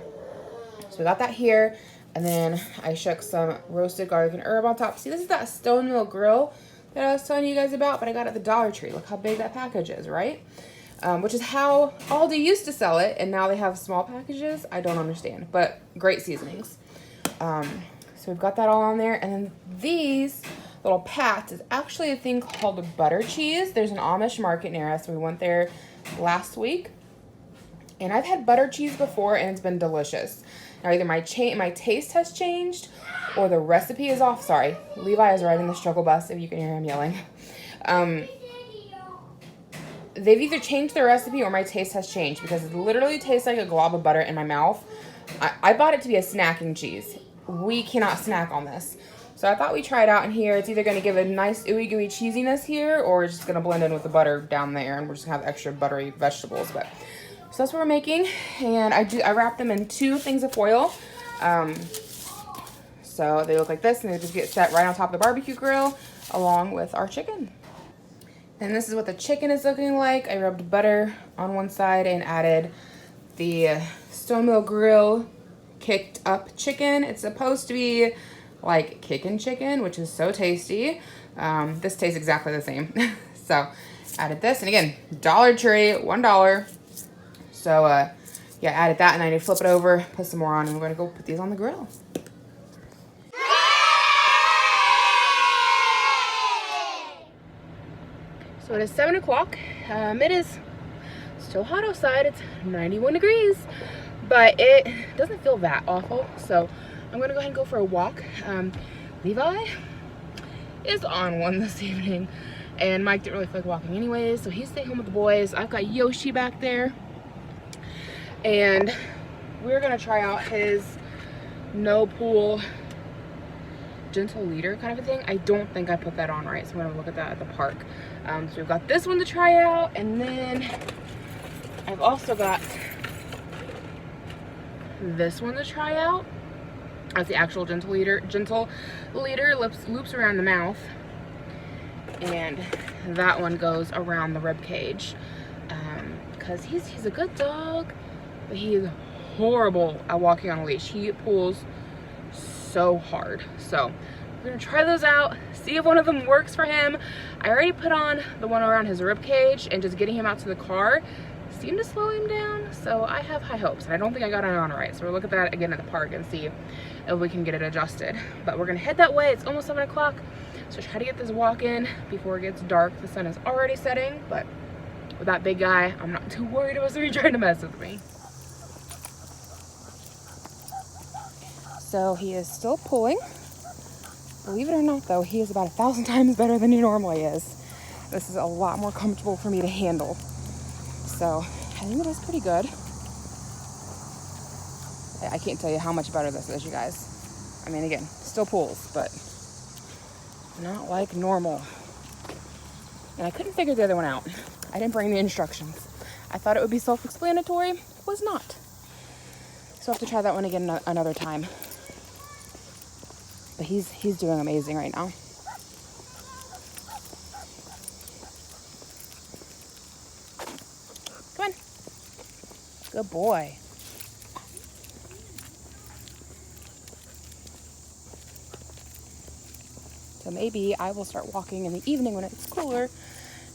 So we got that here. And then I shook some roasted garlic and herb on top. See, this is that stone mill grill that I was telling you guys about, but I got it at the Dollar Tree. Look how big that package is, right? Which is how Aldi used to sell it, and now they have small packages. I don't understand, but great seasonings. So we've got that all on there, and then these little pats is actually a thing called butter cheese. There's an Amish market near us. We went there last week, and I've had butter cheese before, and it's been delicious. Now either my taste has changed, or the recipe is off. Sorry, Levi is riding the struggle bus. If you can hear him yelling. They've either changed their recipe or my taste has changed, because it literally tastes like a glob of butter in my mouth. I bought it to be a snacking cheese. We cannot snack on this. So I thought we'd try it out in here. It's either going to give a nice ooey gooey cheesiness here, or it's just going to blend in with the butter down there, and we're just going to have extra buttery vegetables. But so that's what we're making, and I wrap them in 2 things of foil. So they look like this, and they just get set right on top of the barbecue grill along with our chicken. And this is what the chicken is looking like. I rubbed butter on one side and added the Stone Mill Grill kicked up chicken. It's supposed to be like kickin' chicken, which is so tasty. This tastes exactly the same. So added this, and again, Dollar Tree, $1. So yeah, added that, and I need to flip it over, put some more on, and we're gonna go put these on the grill. So it is 7 o'clock. It is still hot outside. It's 91 degrees, but it doesn't feel that awful. So I'm gonna go ahead and go for a walk. Levi is on one this evening, and Mike didn't really feel like walking anyways, so he's staying home with the boys. I've got Yoshi back there, and we're gonna try out his no pool gentle leader kind of a thing. I don't think I put that on right, so I'm gonna look at that at the park. So we've got this one to try out, and then I've also got this one to try out. That's the actual gentle leader loops around the mouth, and that one goes around the rib cage, because he's a good dog, but he is horrible at walking on a leash. He pulls so hard. So we're gonna try those out, see if one of them works for him. I already put on the one around his rib cage, and just getting him out to the car seemed to slow him down, so I have high hopes, and I don't think I got it on right. So we'll look at that again at the park and see if we can get it adjusted. But we're gonna head that way. It's almost 7 o'clock, so try to get this walk in before it gets dark. The sun is already setting, but with that big guy, I'm not too worried about somebody trying to mess with me. So he is still pulling. Believe it or not, though, he is about 1,000 times better than he normally is. This is a lot more comfortable for me to handle. So I think it is pretty good. I can't tell you how much better this is, you guys. I mean, again, still pulls, but not like normal. And I couldn't figure the other one out. I didn't bring the instructions. I thought it would be self-explanatory. It was not. So I'll have to try that one again another time. But he's doing amazing right now. Come on. Good boy. So maybe I will start walking in the evening when it's cooler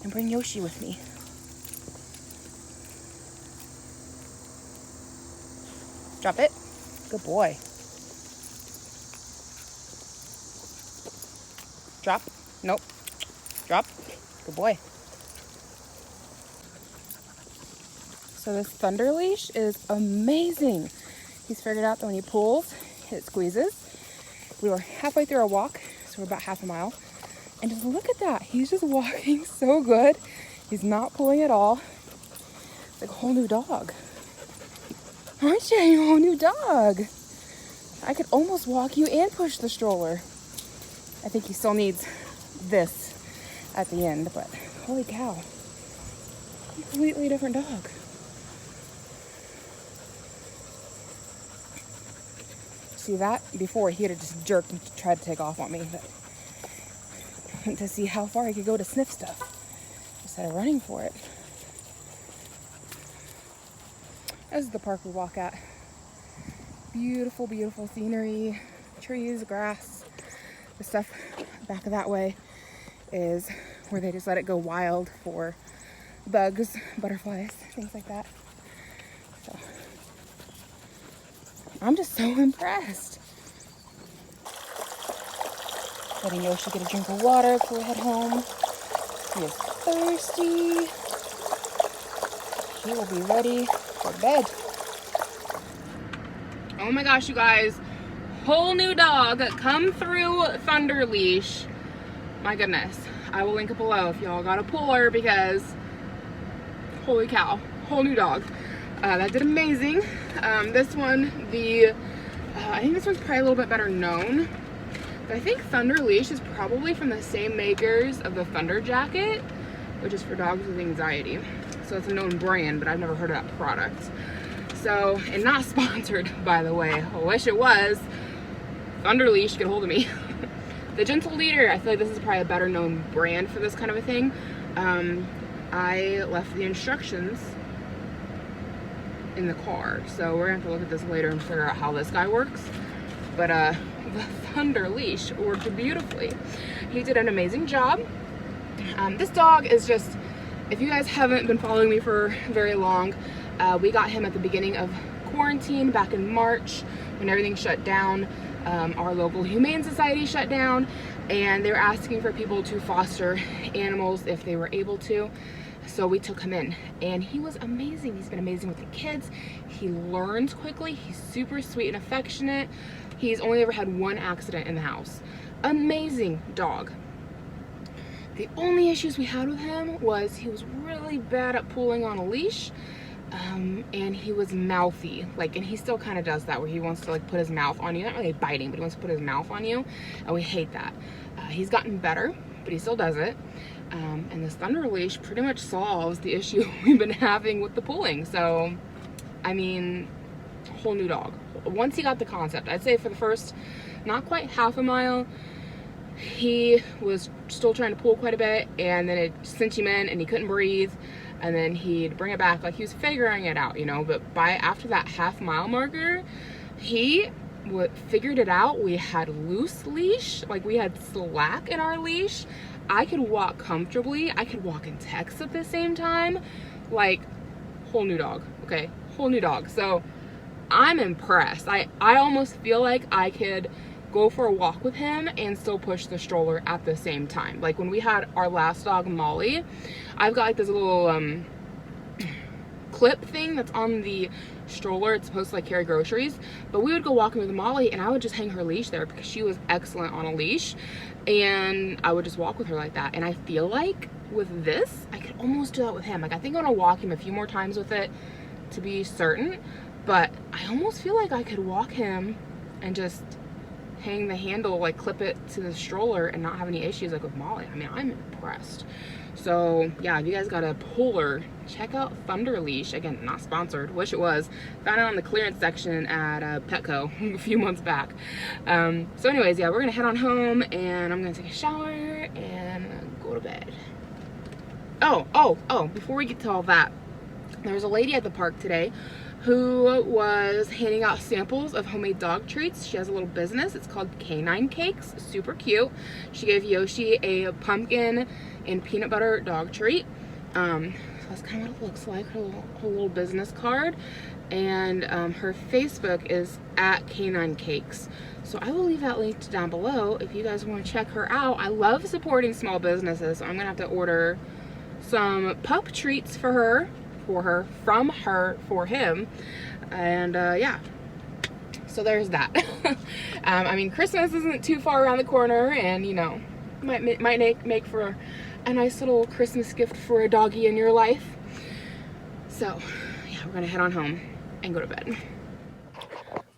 and bring Yoshi with me. Drop it. Good boy. Drop. Nope. Drop. Good boy. So this Thunder leash is amazing. He's figured out that when he pulls, it squeezes. We were halfway through our walk, so we're about half a mile. And just look at that. He's just walking so good. He's not pulling at all. It's like a whole new dog. Aren't you a whole new dog? I could almost walk you and push the stroller. I think he still needs this at the end, but holy cow. Completely different dog. See that? Before he had just jerked and tried to take off on me, but to see how far he could go to sniff stuff instead of running for it. This is the park we walk at. Beautiful, beautiful scenery, trees, grass. The stuff back of that way is where they just let it go wild for bugs, butterflies, things like that. So I'm just so impressed. Letting Yoshi get a drink of water before we head home. He is thirsty. He will be ready for bed. Oh my gosh, you guys. Whole new dog come through Thunder Leash. My goodness. I will link it below if y'all got a puller because holy cow. Whole new dog. That did amazing. This one, I think this one's probably a little bit better known. But I think Thunder Leash is probably from the same makers of the Thunder Jacket, which is for dogs with anxiety. So it's a known brand, but I've never heard of that product. So, and not sponsored, by the way. I wish it was. Thunder Leash, get a hold of me. The Gentle Leader, I feel like this is probably a better known brand for this kind of a thing. I left the instructions in the car, so we're gonna have to look at this later and figure out how this guy works. But the Thunder Leash worked beautifully. He did an amazing job. This dog is just, if you guys haven't been following me for very long, we got him at the beginning of quarantine back in March when everything shut down. Our local humane society shut down, and they were asking for people to foster animals if they were able to. So we took him in, and he was amazing. He's been amazing with the kids. He learns quickly. He's super sweet and affectionate. He's only ever had one accident in the house. Amazing dog. The only issues we had with him was he was really bad at pulling on a leash, and he was mouthy. Like, and he still kind of does that, where he wants to like put his mouth on you. Not really biting, but he wants to put his mouth on you, and we hate that. He's gotten better, but he still does it. And this Thunder Leash pretty much solves the issue we've been having with the pulling. So, I mean, whole new dog. Once he got the concept, I'd say for the first, not quite half a mile, he was still trying to pull quite a bit, and then it cinch him in and he couldn't breathe, and then he'd bring it back. Like, he was figuring it out, you know. But after that half-mile marker, he figured it out. We had loose leash, like we had slack in our leash. I could walk comfortably. I could walk and text at the same time. Like, whole new dog, okay? Whole new dog. So I'm impressed. I almost feel like I could go for a walk with him and still push the stroller at the same time. Like when we had our last dog, Molly, I've got like this little clip thing that's on the stroller. It's supposed to like carry groceries, but we would go walking with Molly and I would just hang her leash there because she was excellent on a leash, and I would just walk with her like that. And I feel like with this, I could almost do that with him. Like, I think I'm gonna walk him a few more times with it to be certain, but I almost feel like I could walk him and just hang the handle, like clip it to the stroller and not have any issues like with Molly. I mean, I'm impressed. So yeah, if you guys got a puller, check out Thunder Leash. Again, not sponsored, wish it was. Found it on the clearance section at Petco a few months back. So anyways, yeah, we're gonna head on home and I'm gonna take a shower and go to bed. Oh, before we get to all that, there was a lady at the park today who was handing out samples of homemade dog treats. She has a little business. It's called Canine Cakes. Super cute. She gave Yoshi a pumpkin and peanut butter dog treat. So that's kind of what it looks like, her little business card. And her Facebook is at Canine Cakes. So I will leave that linked down below if you guys want to check her out. I love supporting small businesses, so I'm gonna have to order some pup treats for her, from her, for him. And yeah, so there's that. I mean, Christmas isn't too far around the corner, and you know, might make for a nice little Christmas gift for a doggy in your life. So yeah, we're gonna head on home and go to bed.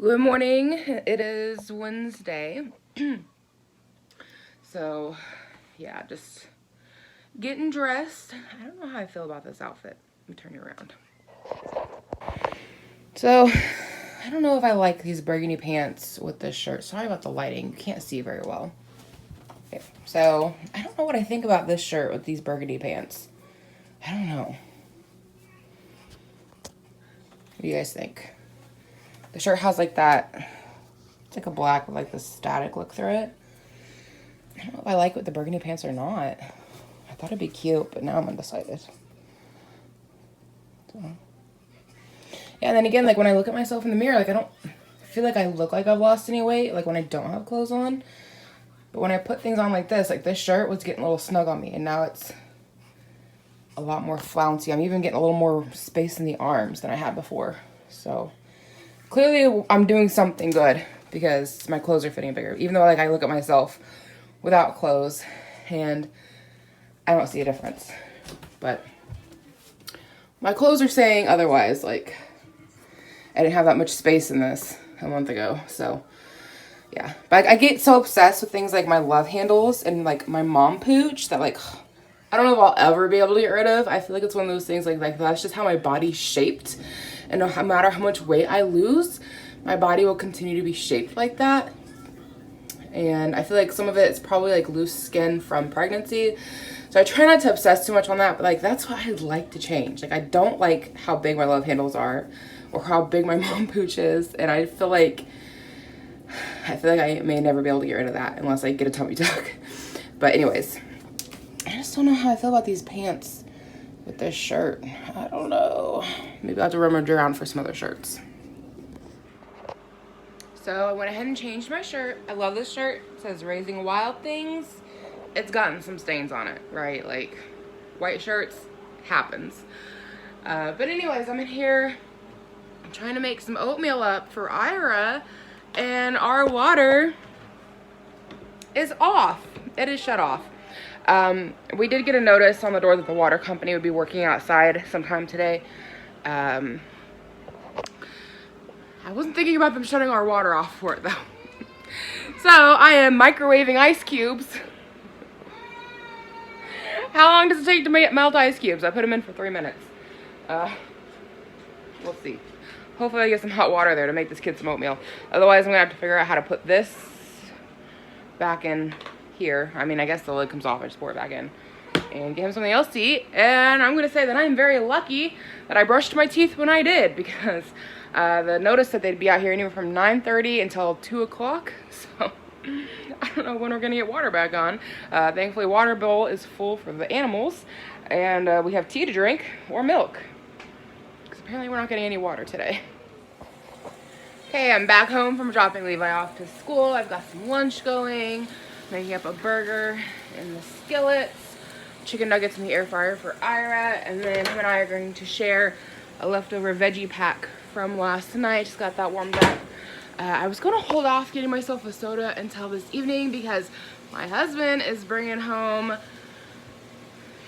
Good morning. It is Wednesday. So yeah, just getting dressed. I don't know how I feel about this outfit. Let me turn you around. So I don't know if I like these burgundy pants with this shirt. Sorry about the lighting. You can't see very well. Okay. So I don't know what I think about this shirt with these burgundy pants. I don't know. What do you guys think? The shirt has like that, it's like a black with like the static look through it. I don't know if I like with the burgundy pants or not. I thought it'd be cute, but now I'm undecided. So. Yeah, and then again, like when I look at myself in the mirror, like I don't feel like I look like I've lost any weight, like when I don't have clothes on. But when I put things on like this shirt was getting a little snug on me, and now it's a lot more flouncy. I'm even getting a little more space in the arms than I had before. So clearly I'm doing something good because my clothes are fitting bigger, even though like I look at myself without clothes and I don't see a difference. But my clothes are saying otherwise. Like I didn't have that much space in this a month ago. So yeah, but I get so obsessed with things like my love handles and like my mom pooch that like I don't know if I'll ever be able to get rid of. I feel like it's one of those things like that's just how my body's shaped, and no matter how much weight I lose, my body will continue to be shaped like that. And I feel like some of it is probably like loose skin from pregnancy, so I try not to obsess too much on that. But like that's what I'd like to change. Like I don't like how big my love handles are or how big my mom pooch is, and I feel like I may never be able to get rid of that unless I get a tummy tuck. But anyways, I just don't know how I feel about these pants with this shirt. I don't know. Maybe I'll have to rummage around for some other shirts. So I went ahead and changed my shirt. I love this shirt. It says Raising Wild Things. It's gotten some stains on it, right? Like white shirts happens. But anyways, I'm in here. I'm trying to make some oatmeal up for Ira, and our water is off. It is shut off. We did get a notice on the door that the water company would be working outside sometime today. I wasn't thinking about them shutting our water off for it though. So I am microwaving ice cubes. How long does it take to melt ice cubes? I put them in for 3 minutes. We'll see. Hopefully I get some hot water there to make this kid some oatmeal. Otherwise I'm gonna have to figure out how to put this back in here. I mean, I guess the lid comes off. I just pour it back in and get him something else to eat. And I'm gonna say that I'm very lucky that I brushed my teeth when I did, because the notice that they'd be out here anywhere from 9:30 until 2 o'clock. So I don't know when we're gonna get water back on. Thankfully water bowl is full for the animals, and we have tea to drink or milk, because apparently we're not getting any water today. Okay, I'm back home from dropping Levi off to school. I've got some lunch going, making up a burger in the skillets, chicken nuggets in the air fryer for Ira, and then him and I are going to share a leftover veggie pack from last night. Just got that warmed up. I was going to hold off getting myself a soda until this evening because my husband is bringing home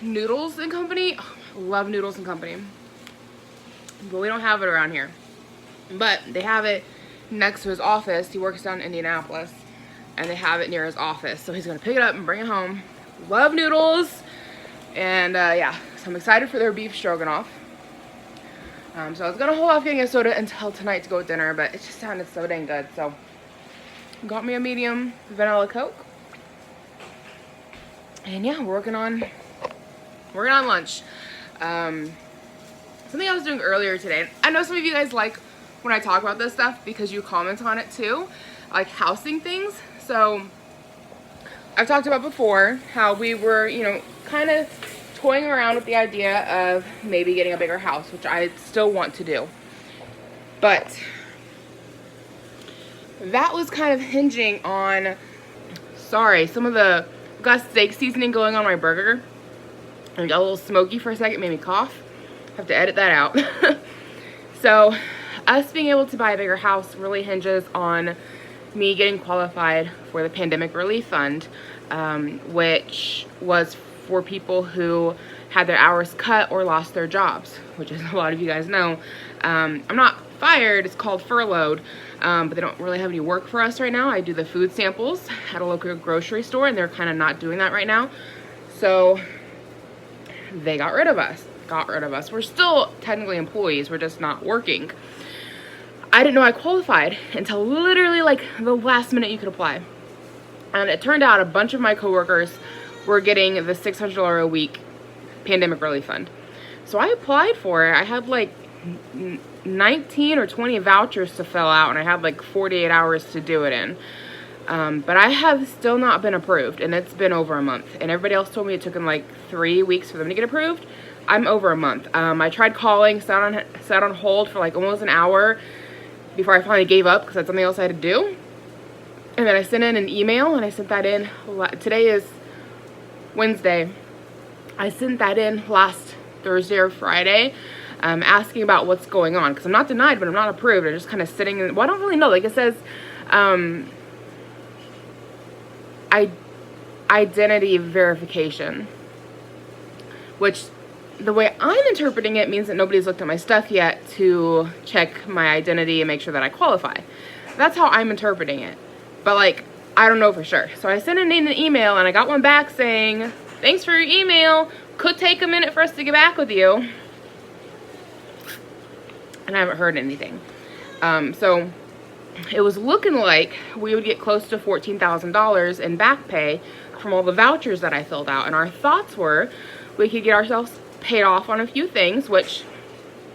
Noodles and Company. Oh, I love Noodles and Company, but we don't have it around here. But they have it next to his office. He works down in Indianapolis, and they have it near his office. So he's gonna pick it up and bring it home. Love noodles. And yeah, so I'm excited for their beef stroganoff. So I was gonna hold off getting a soda until tonight to go with dinner, but it just sounded so dang good. So got me a medium vanilla Coke. And yeah, we're working on lunch. Something I was doing earlier today. I know some of you guys like when I talk about this stuff because you comment on it too, like housing things. So I've talked about before how we were, you know, kind of toying around with the idea of maybe getting a bigger house, which I still want to do. But that was kind of hinging on, some of the, got steak seasoning going on my burger. And it got a little smoky for a second, made me cough. Have to edit that out. So us being able to buy a bigger house really hinges on me getting qualified for the pandemic relief fund, which was for people who had their hours cut or lost their jobs, which as a lot of you guys know, I'm not fired, it's called furloughed, but they don't really have any work for us right now. I do the food samples at a local grocery store, and they're kind of not doing that right now. So they got rid of us. We're still technically employees, we're just not working. I didn't know I qualified until literally like the last minute you could apply. And it turned out a bunch of my coworkers were getting the $600 a week pandemic relief fund. So I applied for it. I had like 19 or 20 vouchers to fill out, and I had like 48 hours to do it in. But I have still not been approved, and it's been over a month. And everybody else told me it took them like 3 weeks for them to get approved. I'm over a month. I tried calling, sat on hold for like almost an hour before I finally gave up because that's something else I had to do. And then I sent in an email, and I sent that in. Today is Wednesday. I sent that in last Thursday or Friday, asking about what's going on, because I'm not denied, but I'm not approved. I'm just kind of sitting in, well, I don't really know. Like it says, identity verification, which the way I'm interpreting it means that nobody's looked at my stuff yet to check my identity and make sure that I qualify. That's how I'm interpreting it. But like, I don't know for sure. So I sent in an email, and I got one back saying, thanks for your email. Could take a minute for us to get back with you. And I haven't heard anything. So it was looking like we would get close to $14,000 in back pay from all the vouchers that I filled out. And our thoughts were we could get ourselves paid off on a few things, which,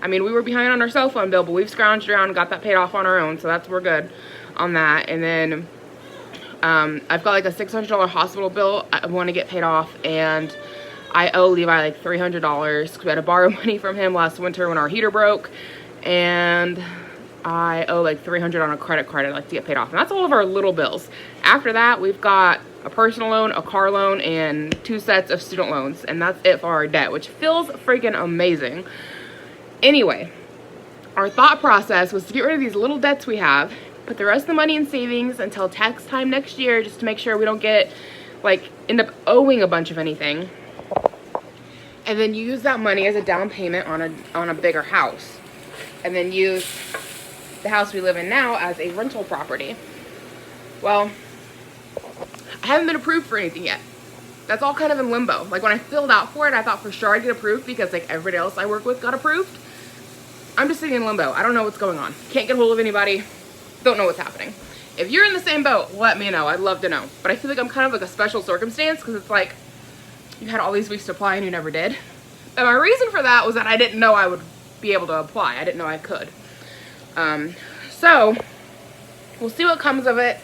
I mean, we were behind on our cell phone bill, but we've scrounged around and got that paid off on our own. So we're good on that. And then I've got like a $600 hospital bill I want to get paid off, and I owe Levi like $300 because we had to borrow money from him last winter when our heater broke, and I owe like $300 on a credit card I'd like to get paid off. And that's all of our little bills. After that, we've got a personal loan, a car loan, and 2 sets of student loans, and that's it for our debt, which feels freaking amazing. Anyway, our thought process was to get rid of these little debts we have, put the rest of the money in savings until tax time next year, just to make sure we don't get, like, end up owing a bunch of anything, and then use that money as a down payment on a bigger house, and then use the house we live in now as a rental property. Well, I haven't been approved for anything yet. That's all kind of in limbo. Like, when I filled out for it, I thought for sure I'd get approved because like everybody else I work with got approved. I'm just sitting in limbo. I don't know what's going on. Can't get a hold of anybody. Don't know what's happening. If you're in the same boat, let me know. I'd love to know. But I feel like I'm kind of like a special circumstance because it's like you had all these weeks to apply and you never did. And my reason for that was that I didn't know I would be able to apply. I didn't know I could. So we'll see what comes of it.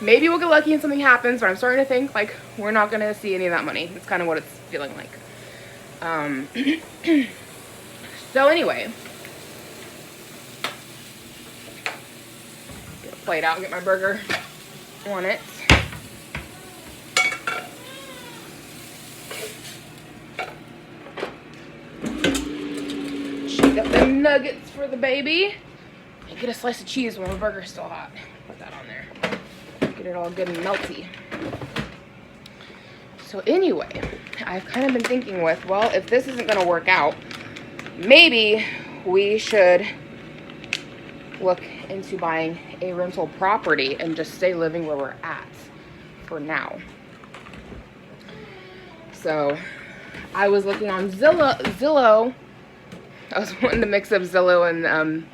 Maybe we'll get lucky and something happens, but I'm starting to think like we're not going to see any of that money. It's kind of what it's feeling like. So anyway, get a plate out and get my burger on it. Shake up them nuggets for the baby. And get a slice of cheese when my burger's still hot. Put that on there. Get it all good and melty. So anyway, I've kind of been thinking with, well, if this isn't going to work out, maybe we should look into buying a rental property and just stay living where we're at for now. So I was looking on Zillow. I was wanting to mix up Zillow and,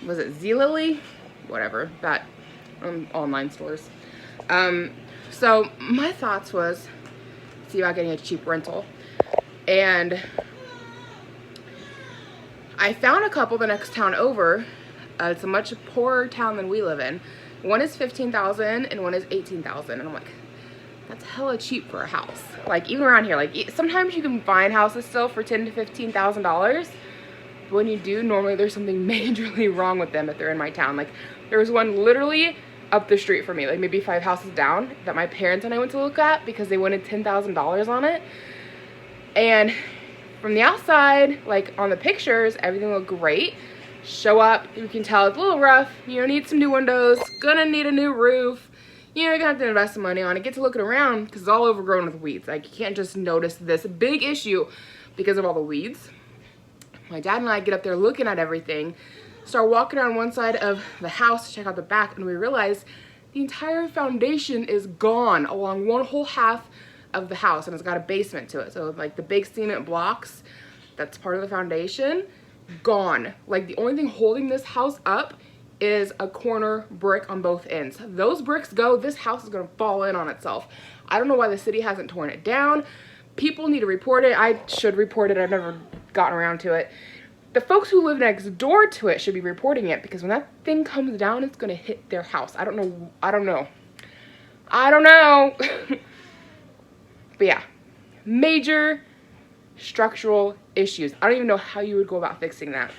was it Zillow? Whatever, that online stores. So my thoughts was see about getting a cheap rental, and I found a couple the next town over. It's a much poorer town than we live in. One is $15,000 and one is $18,000, and I'm like, that's hella cheap for a house. Like, even around here, like, sometimes you can find houses still for $10,000 to $15,000. When you do, normally there's something majorly wrong with them if they're in my town. Like, there was one literally up the street from me, like maybe 5 houses down, that my parents and I went to look at because they wanted $10,000 on it. And from the outside, like on the pictures, everything looked great. Show up, you can tell it's a little rough. You know, need some new windows, gonna need a new roof. You know, you're gonna have to invest some money on it. Get to looking around because it's all overgrown with weeds. Like, you can't just notice this big issue because of all the weeds. My dad and I get up there looking at everything, start walking around one side of the house to check out the back, and we realize the entire foundation is gone along one whole half of the house, and it's got a basement to it. So like the big cement blocks, that's part of the foundation, gone. Like, the only thing holding this house up is a corner brick on both ends. Those bricks go, this house is gonna fall in on itself. I don't know why the city hasn't torn it down. People need to report it. I should report it. I've never gotten around to it. The folks who live next door to it should be reporting it, because when that thing comes down, it's gonna hit their house. I don't know. I don't know. But yeah, major structural issues. I don't even know how you would go about fixing that.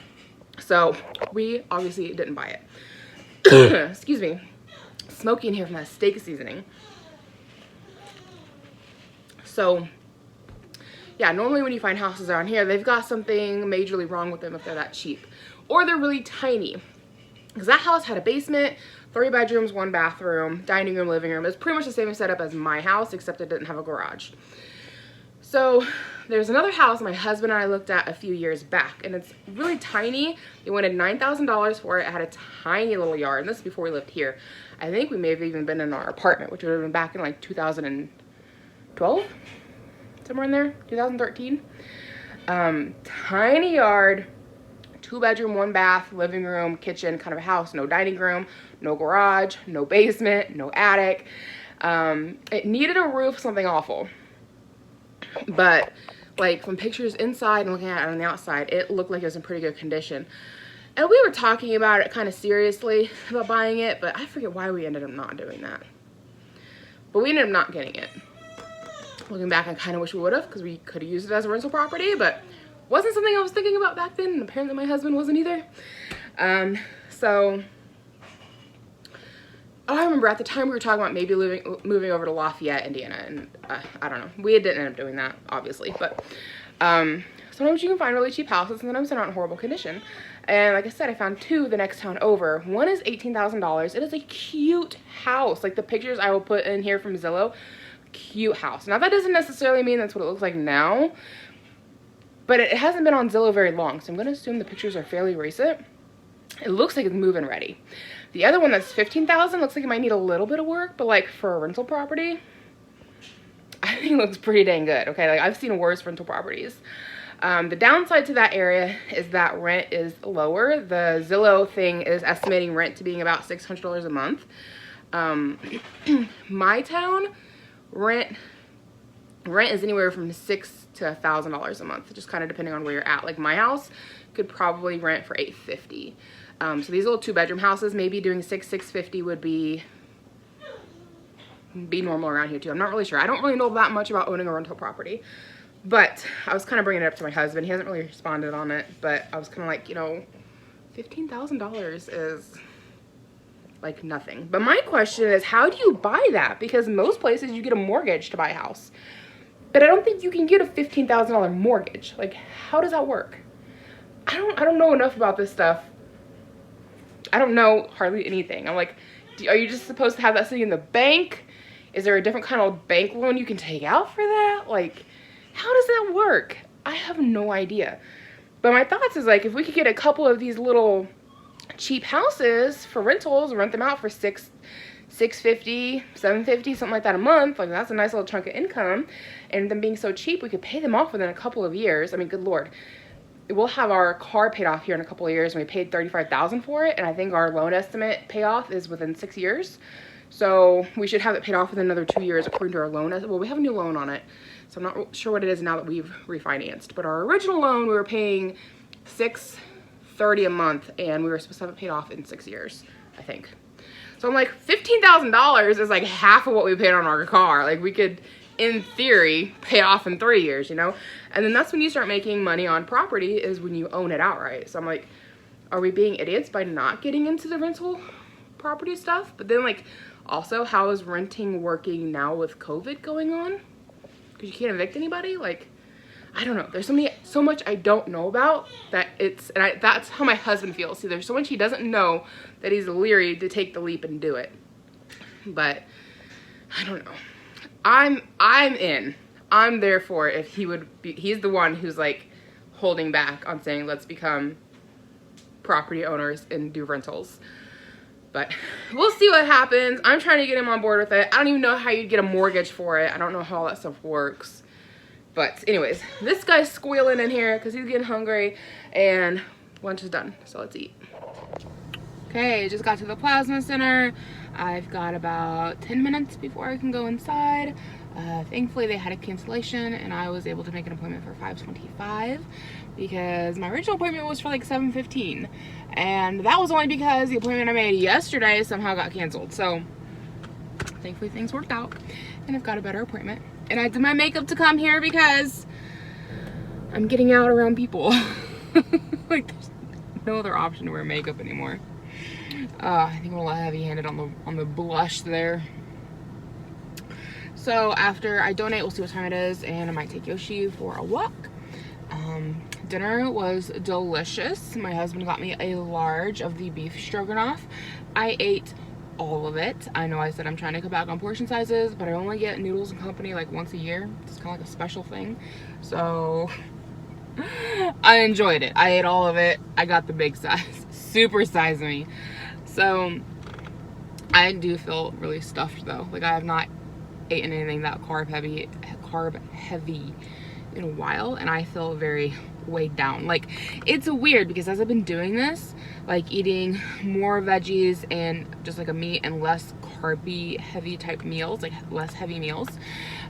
So we obviously didn't buy it. Excuse me. Smoky in here from that steak seasoning. So yeah, normally when you find houses around here, they've got something majorly wrong with them if they're that cheap. Or they're really tiny. Because that house had a basement, 3 bedrooms, 1 bathroom, dining room, living room. It's pretty much the same setup as my house, except it didn't have a garage. So there's another house my husband and I looked at a few years back, and it's really tiny. They wanted $9,000 for it. It had a tiny little yard, and this is before we lived here. I think we may have even been in our apartment, which would have been back in like 2012, somewhere in there, 2013. Tiny yard, 2 bedroom, 1 bath, living room, kitchen kind of a house. No dining room, no garage, no basement, no attic. It needed a roof, something awful. But like from pictures inside and looking at it on the outside, it looked like it was in pretty good condition. And we were talking about it kind of seriously about buying it, but I forget why we ended up not doing that. But we ended up not getting it. Looking back, I kind of wish we would have, because we could have used it as a rental property, but wasn't something I was thinking about back then, and apparently my husband wasn't either. I remember at the time we were talking about maybe moving over to Lafayette, Indiana, and I don't know. We didn't end up doing that, obviously, but sometimes you can find really cheap houses, and sometimes they're not in horrible condition. And like I said, I found 2 the next town over. One is $18,000. It is a cute house. Like the pictures I will put in here from Zillow, cute house. Now that doesn't necessarily mean that's what it looks like now, but it hasn't been on Zillow very long, so I'm going to assume the pictures are fairly recent. It looks like it's move-in ready. The other one that's $15,000 looks like it might need a little bit of work, but like for a rental property, I think it looks pretty dang good. Okay, like I've seen worse rental properties. The downside to that area is that rent is lower. The Zillow thing is estimating rent to being about $600 a month. My town, rent is anywhere from $600 to $1,000 a month, just kind of depending on where you're at. Like my house could probably rent for $850. So these little 2-bedroom houses, maybe doing $650 would be normal around here too. I'm not really sure. I don't really know that much about owning a rental property, but I was kind of bringing it up to my husband. He hasn't really responded on it, but I was kind of like, you know, $15,000 is like nothing. But my question is, how do you buy that? Because most places you get a mortgage to buy a house, but I don't think you can get a $15,000 mortgage. Like, how does that work? I don't know enough about this stuff. I don't know hardly anything. I'm like, are you just supposed to have that sitting in the bank? Is there a different kind of bank loan you can take out for that? Like, how does that work? I have no idea. But my thoughts is like, if we could get a couple of these little cheap houses for rentals, rent them out for $650, $750, something like that a month, like that's a nice little chunk of income. And them being so cheap, we could pay them off within a couple of years. I mean, good Lord. We'll have our car paid off here in a couple of years, and we paid $35,000 for it, and I think our loan estimate payoff is within 6 years. So we should have it paid off within another 2 years according to our loan. Well, we have a new loan on it, so I'm not sure what it is now that we've refinanced. But our original loan, we were paying $630 a month, and we were supposed to have it paid off in 6 years, I think. So I'm like, $15,000 is like half of what we paid on our car. Like we could, in theory, pay it off in 3 years, you know? And then that's when you start making money on property, is when you own it outright. So I'm like, are we being idiots by not getting into the rental property stuff? But then like, also, how is renting working now with COVID going on? Because you can't evict anybody? Like, I don't know. There's so much I don't know about that that's how my husband feels. See, there's so much he doesn't know that he's leery to take the leap and do it. But I don't know. I'm in. I'm there for it if he would be. He's the one who's like holding back on saying let's become property owners and do rentals. But we'll see what happens. I'm trying to get him on board with it. I don't even know how you'd get a mortgage for it. I don't know how all that stuff works. But anyways, this guy's squealing in here because he's getting hungry and lunch is done. So let's eat. Okay, just got to the plasma center. I've got about 10 minutes before I can go inside. Thankfully they had a cancellation and I was able to make an appointment for 5:25 because my original appointment was for like 7:15, and that was only because the appointment I made yesterday somehow got canceled. So thankfully things worked out and I've got a better appointment. And I did my makeup to come here because I'm getting out around people. Like, there's no other option to wear makeup anymore. I think I'm a little heavy-handed on the blush there. So after I donate, we'll see what time it is, and I might take Yoshi for a walk. Dinner was delicious. My husband got me a large of the beef stroganoff. I ate all of it. I know I said I'm trying to cut back on portion sizes, but I only get Noodles and Company like once a year. It's kind of like a special thing. So I enjoyed it. I ate all of it. I got the big size. Super size me. So I do feel really stuffed though. Like, I have not eaten anything that carb heavy in a while, and I feel very weighed down. Like, it's weird because as I've been doing this, like eating more veggies and just like a meat and less carby heavy type meals, like less heavy meals,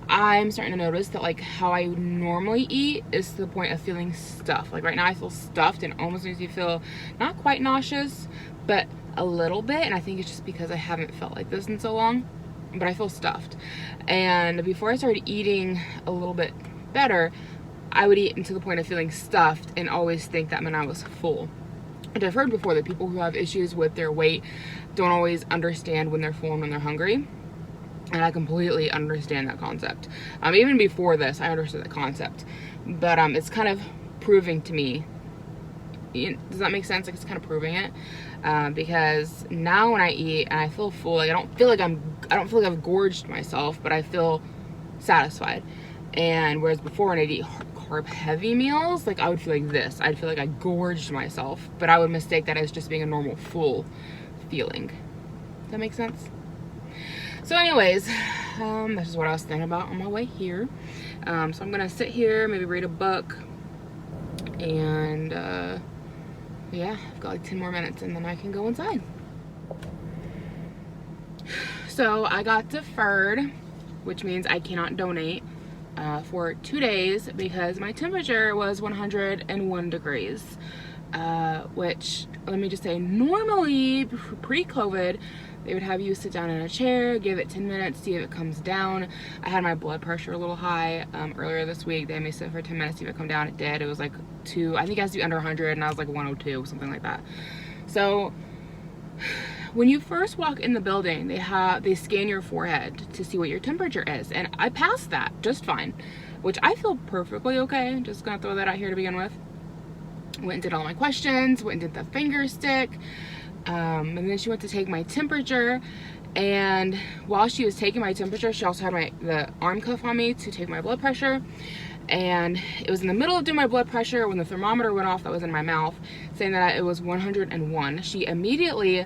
I'm starting to notice that like how I normally eat is to the point of feeling stuffed. Like right now I feel stuffed and almost makes me feel not quite nauseous, but a little bit, and I think it's just because I haven't felt like this in so long, but I feel stuffed. And before I started eating a little bit better, I would eat to the point of feeling stuffed and always think that meant I was full. And I've heard before that people who have issues with their weight don't always understand when they're full and when they're hungry. And I completely understand that concept. Even before this, I understood the concept. But it's kind of proving to me. Does that make sense? Like, it's kind of proving it. Because now when I eat and I feel full, like I don't feel like I've gorged myself, but I feel satisfied. And whereas before when I'd eat carb heavy meals, like I would feel like this. I'd feel like I gorged myself, but I would mistake that as just being a normal full feeling. Does that make sense? So anyways, this is what I was thinking about on my way here. So I'm gonna sit here, maybe read a book, and yeah, I've got like 10 more minutes and then I can go inside. So I got deferred, which means I cannot donate for 2 days because my temperature was 101 degrees, which, let me just say, normally pre-COVID, they would have you sit down in a chair, give it 10 minutes, see if it comes down. I had my blood pressure a little high earlier this week. They had me sit for 10 minutes, see if it come down. It did. It was like I think it has to be under 100, and I was like 102, something like that. So when you first walk in the building, they scan your forehead to see what your temperature is, and I passed that just fine, which I feel perfectly okay. Just gonna throw that out here to begin with. Went and did all my questions, went and did the finger stick, and then she went to take my temperature, and while she was taking my temperature, she also had the arm cuff on me to take my blood pressure. And it was in the middle of doing my blood pressure when the thermometer went off that was in my mouth, saying that it was 101. She immediately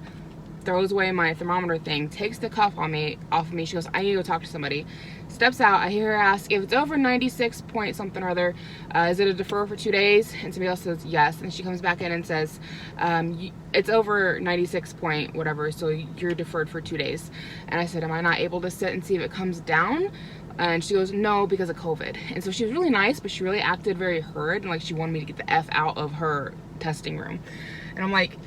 throws away my thermometer thing, takes the cuff off of me. She goes, I need to go talk to somebody. Steps out. I hear her ask, if it's over 96 point something or other, is it a defer for 2 days? And somebody else says yes. And she comes back in and says, it's over 96 point whatever, so you're deferred for 2 days. And I said, am I not able to sit and see if it comes down? And she goes, no, because of COVID. And so she was really nice, but she really acted very hurried, and like she wanted me to get the F out of her testing room. And I'm like,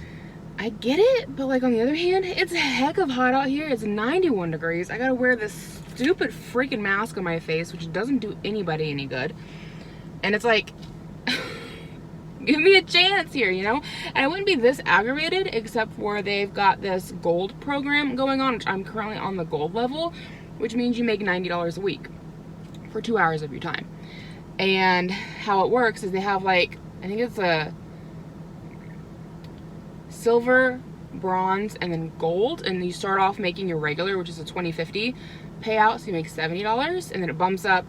I get it, but like on the other hand, it's a heck of hot out here. It's 91 degrees. I gotta wear this stupid freaking mask on my face, which doesn't do anybody any good. And it's like, give me a chance here, you know? And I wouldn't be this aggravated except for they've got this gold program going on, which I'm currently on the gold level, which means you make $90 a week for 2 hours of your time. And how it works is they have like, I think it's a silver, bronze, and then gold, and you start off making your regular, which is a $20.50 payout, so you make $70, and then it bumps up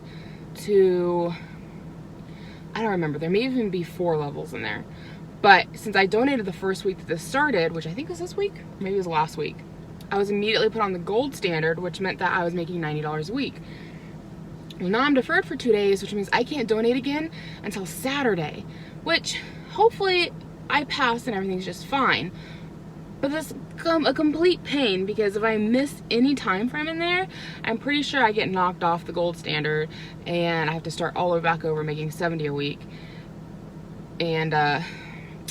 to, I don't remember, there may even be 4 levels in there. But since I donated the first week that this started, which I think was this week, maybe it was last week, I was immediately put on the gold standard, which meant that I was making $90 a week. Well, now I'm deferred for 2 days, which means I can't donate again until Saturday, which hopefully I pass and everything's just fine. But that's a complete pain, because if I miss any time frame in there, I'm pretty sure I get knocked off the gold standard and I have to start all the way back over making 70 a week. And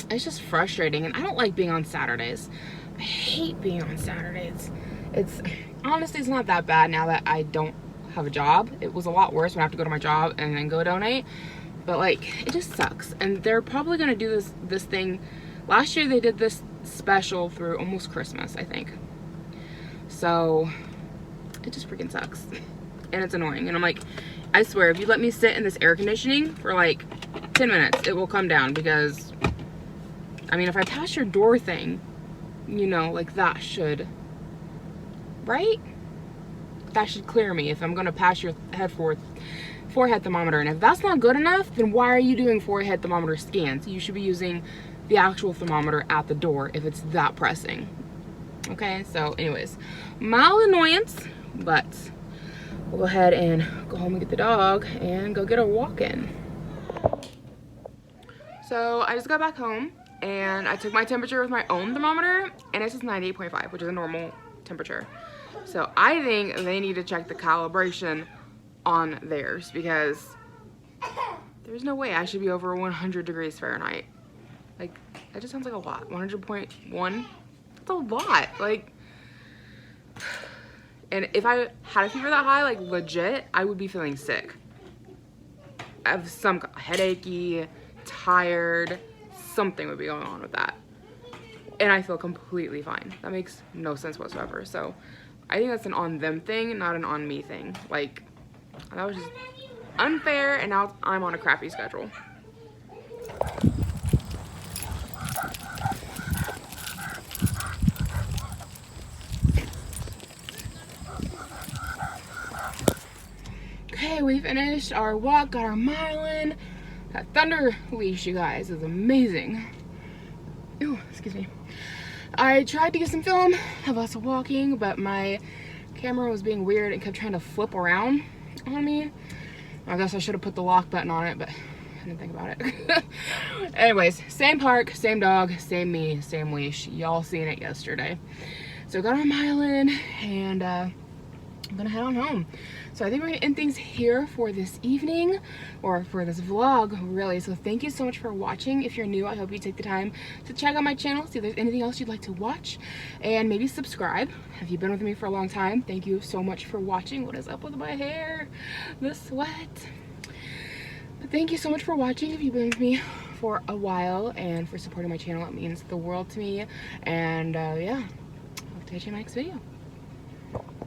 it's just frustrating, and I don't like being on Saturdays. I hate being on Saturdays. honestly, it's not that bad now that I don't have a job. It was a lot worse when I have to go to my job and then go donate. But like, it just sucks. And they're probably gonna do this thing. Last year they did this special through almost Christmas, I think. So it just freaking sucks. And it's annoying. And I'm like, I swear, if you let me sit in this air conditioning for like 10 minutes, it will come down. Because, I mean, if I pass your door thing, you know, like that should, right? That should clear me if I'm gonna pass your forehead thermometer. And if that's not good enough, then why are you doing forehead thermometer scans? You should be using the actual thermometer at the door if it's that pressing. Okay, so anyways, mild annoyance, but we'll go ahead and go home and get the dog and go get a walk in. So I just got back home and I took my temperature with my own thermometer and it says 98.5, which is a normal temperature. So I think they need to check the calibration on theirs because there's no way I should be over 100 degrees Fahrenheit. Like, that just sounds like a lot. 100.1, that's a lot. Like, and if I had a fever that high, like legit, I would be feeling sick. I have some headachy, tired, something would be going on with that. And I feel completely fine. That makes no sense whatsoever. So I think that's an on them thing, not an on me thing. Like, that was just unfair, and now I'm on a crappy schedule. Okay, we finished our walk, got our mile in. That thunder leash, you guys, is amazing. Ooh, excuse me. I tried to get some film of us walking, but my camera was being weird and kept trying to flip around on me. I guess I should have put the lock button on it, but I didn't think about it. Anyways, same park, same dog, same me, same leash. Y'all seen it yesterday. So got our mile in, and I'm gonna head on home. So I think we're gonna end things here for this evening, or for this vlog, really. So thank you so much for watching. If you're new, I hope you take the time to check out my channel, see if there's anything else you'd like to watch, and maybe subscribe. If you've been with me for a long time, thank you so much for watching. What is up with my hair? The sweat. But thank you so much for watching. If you've been with me for a while and for supporting my channel, it means the world to me. And yeah, hope to catch you in my next video.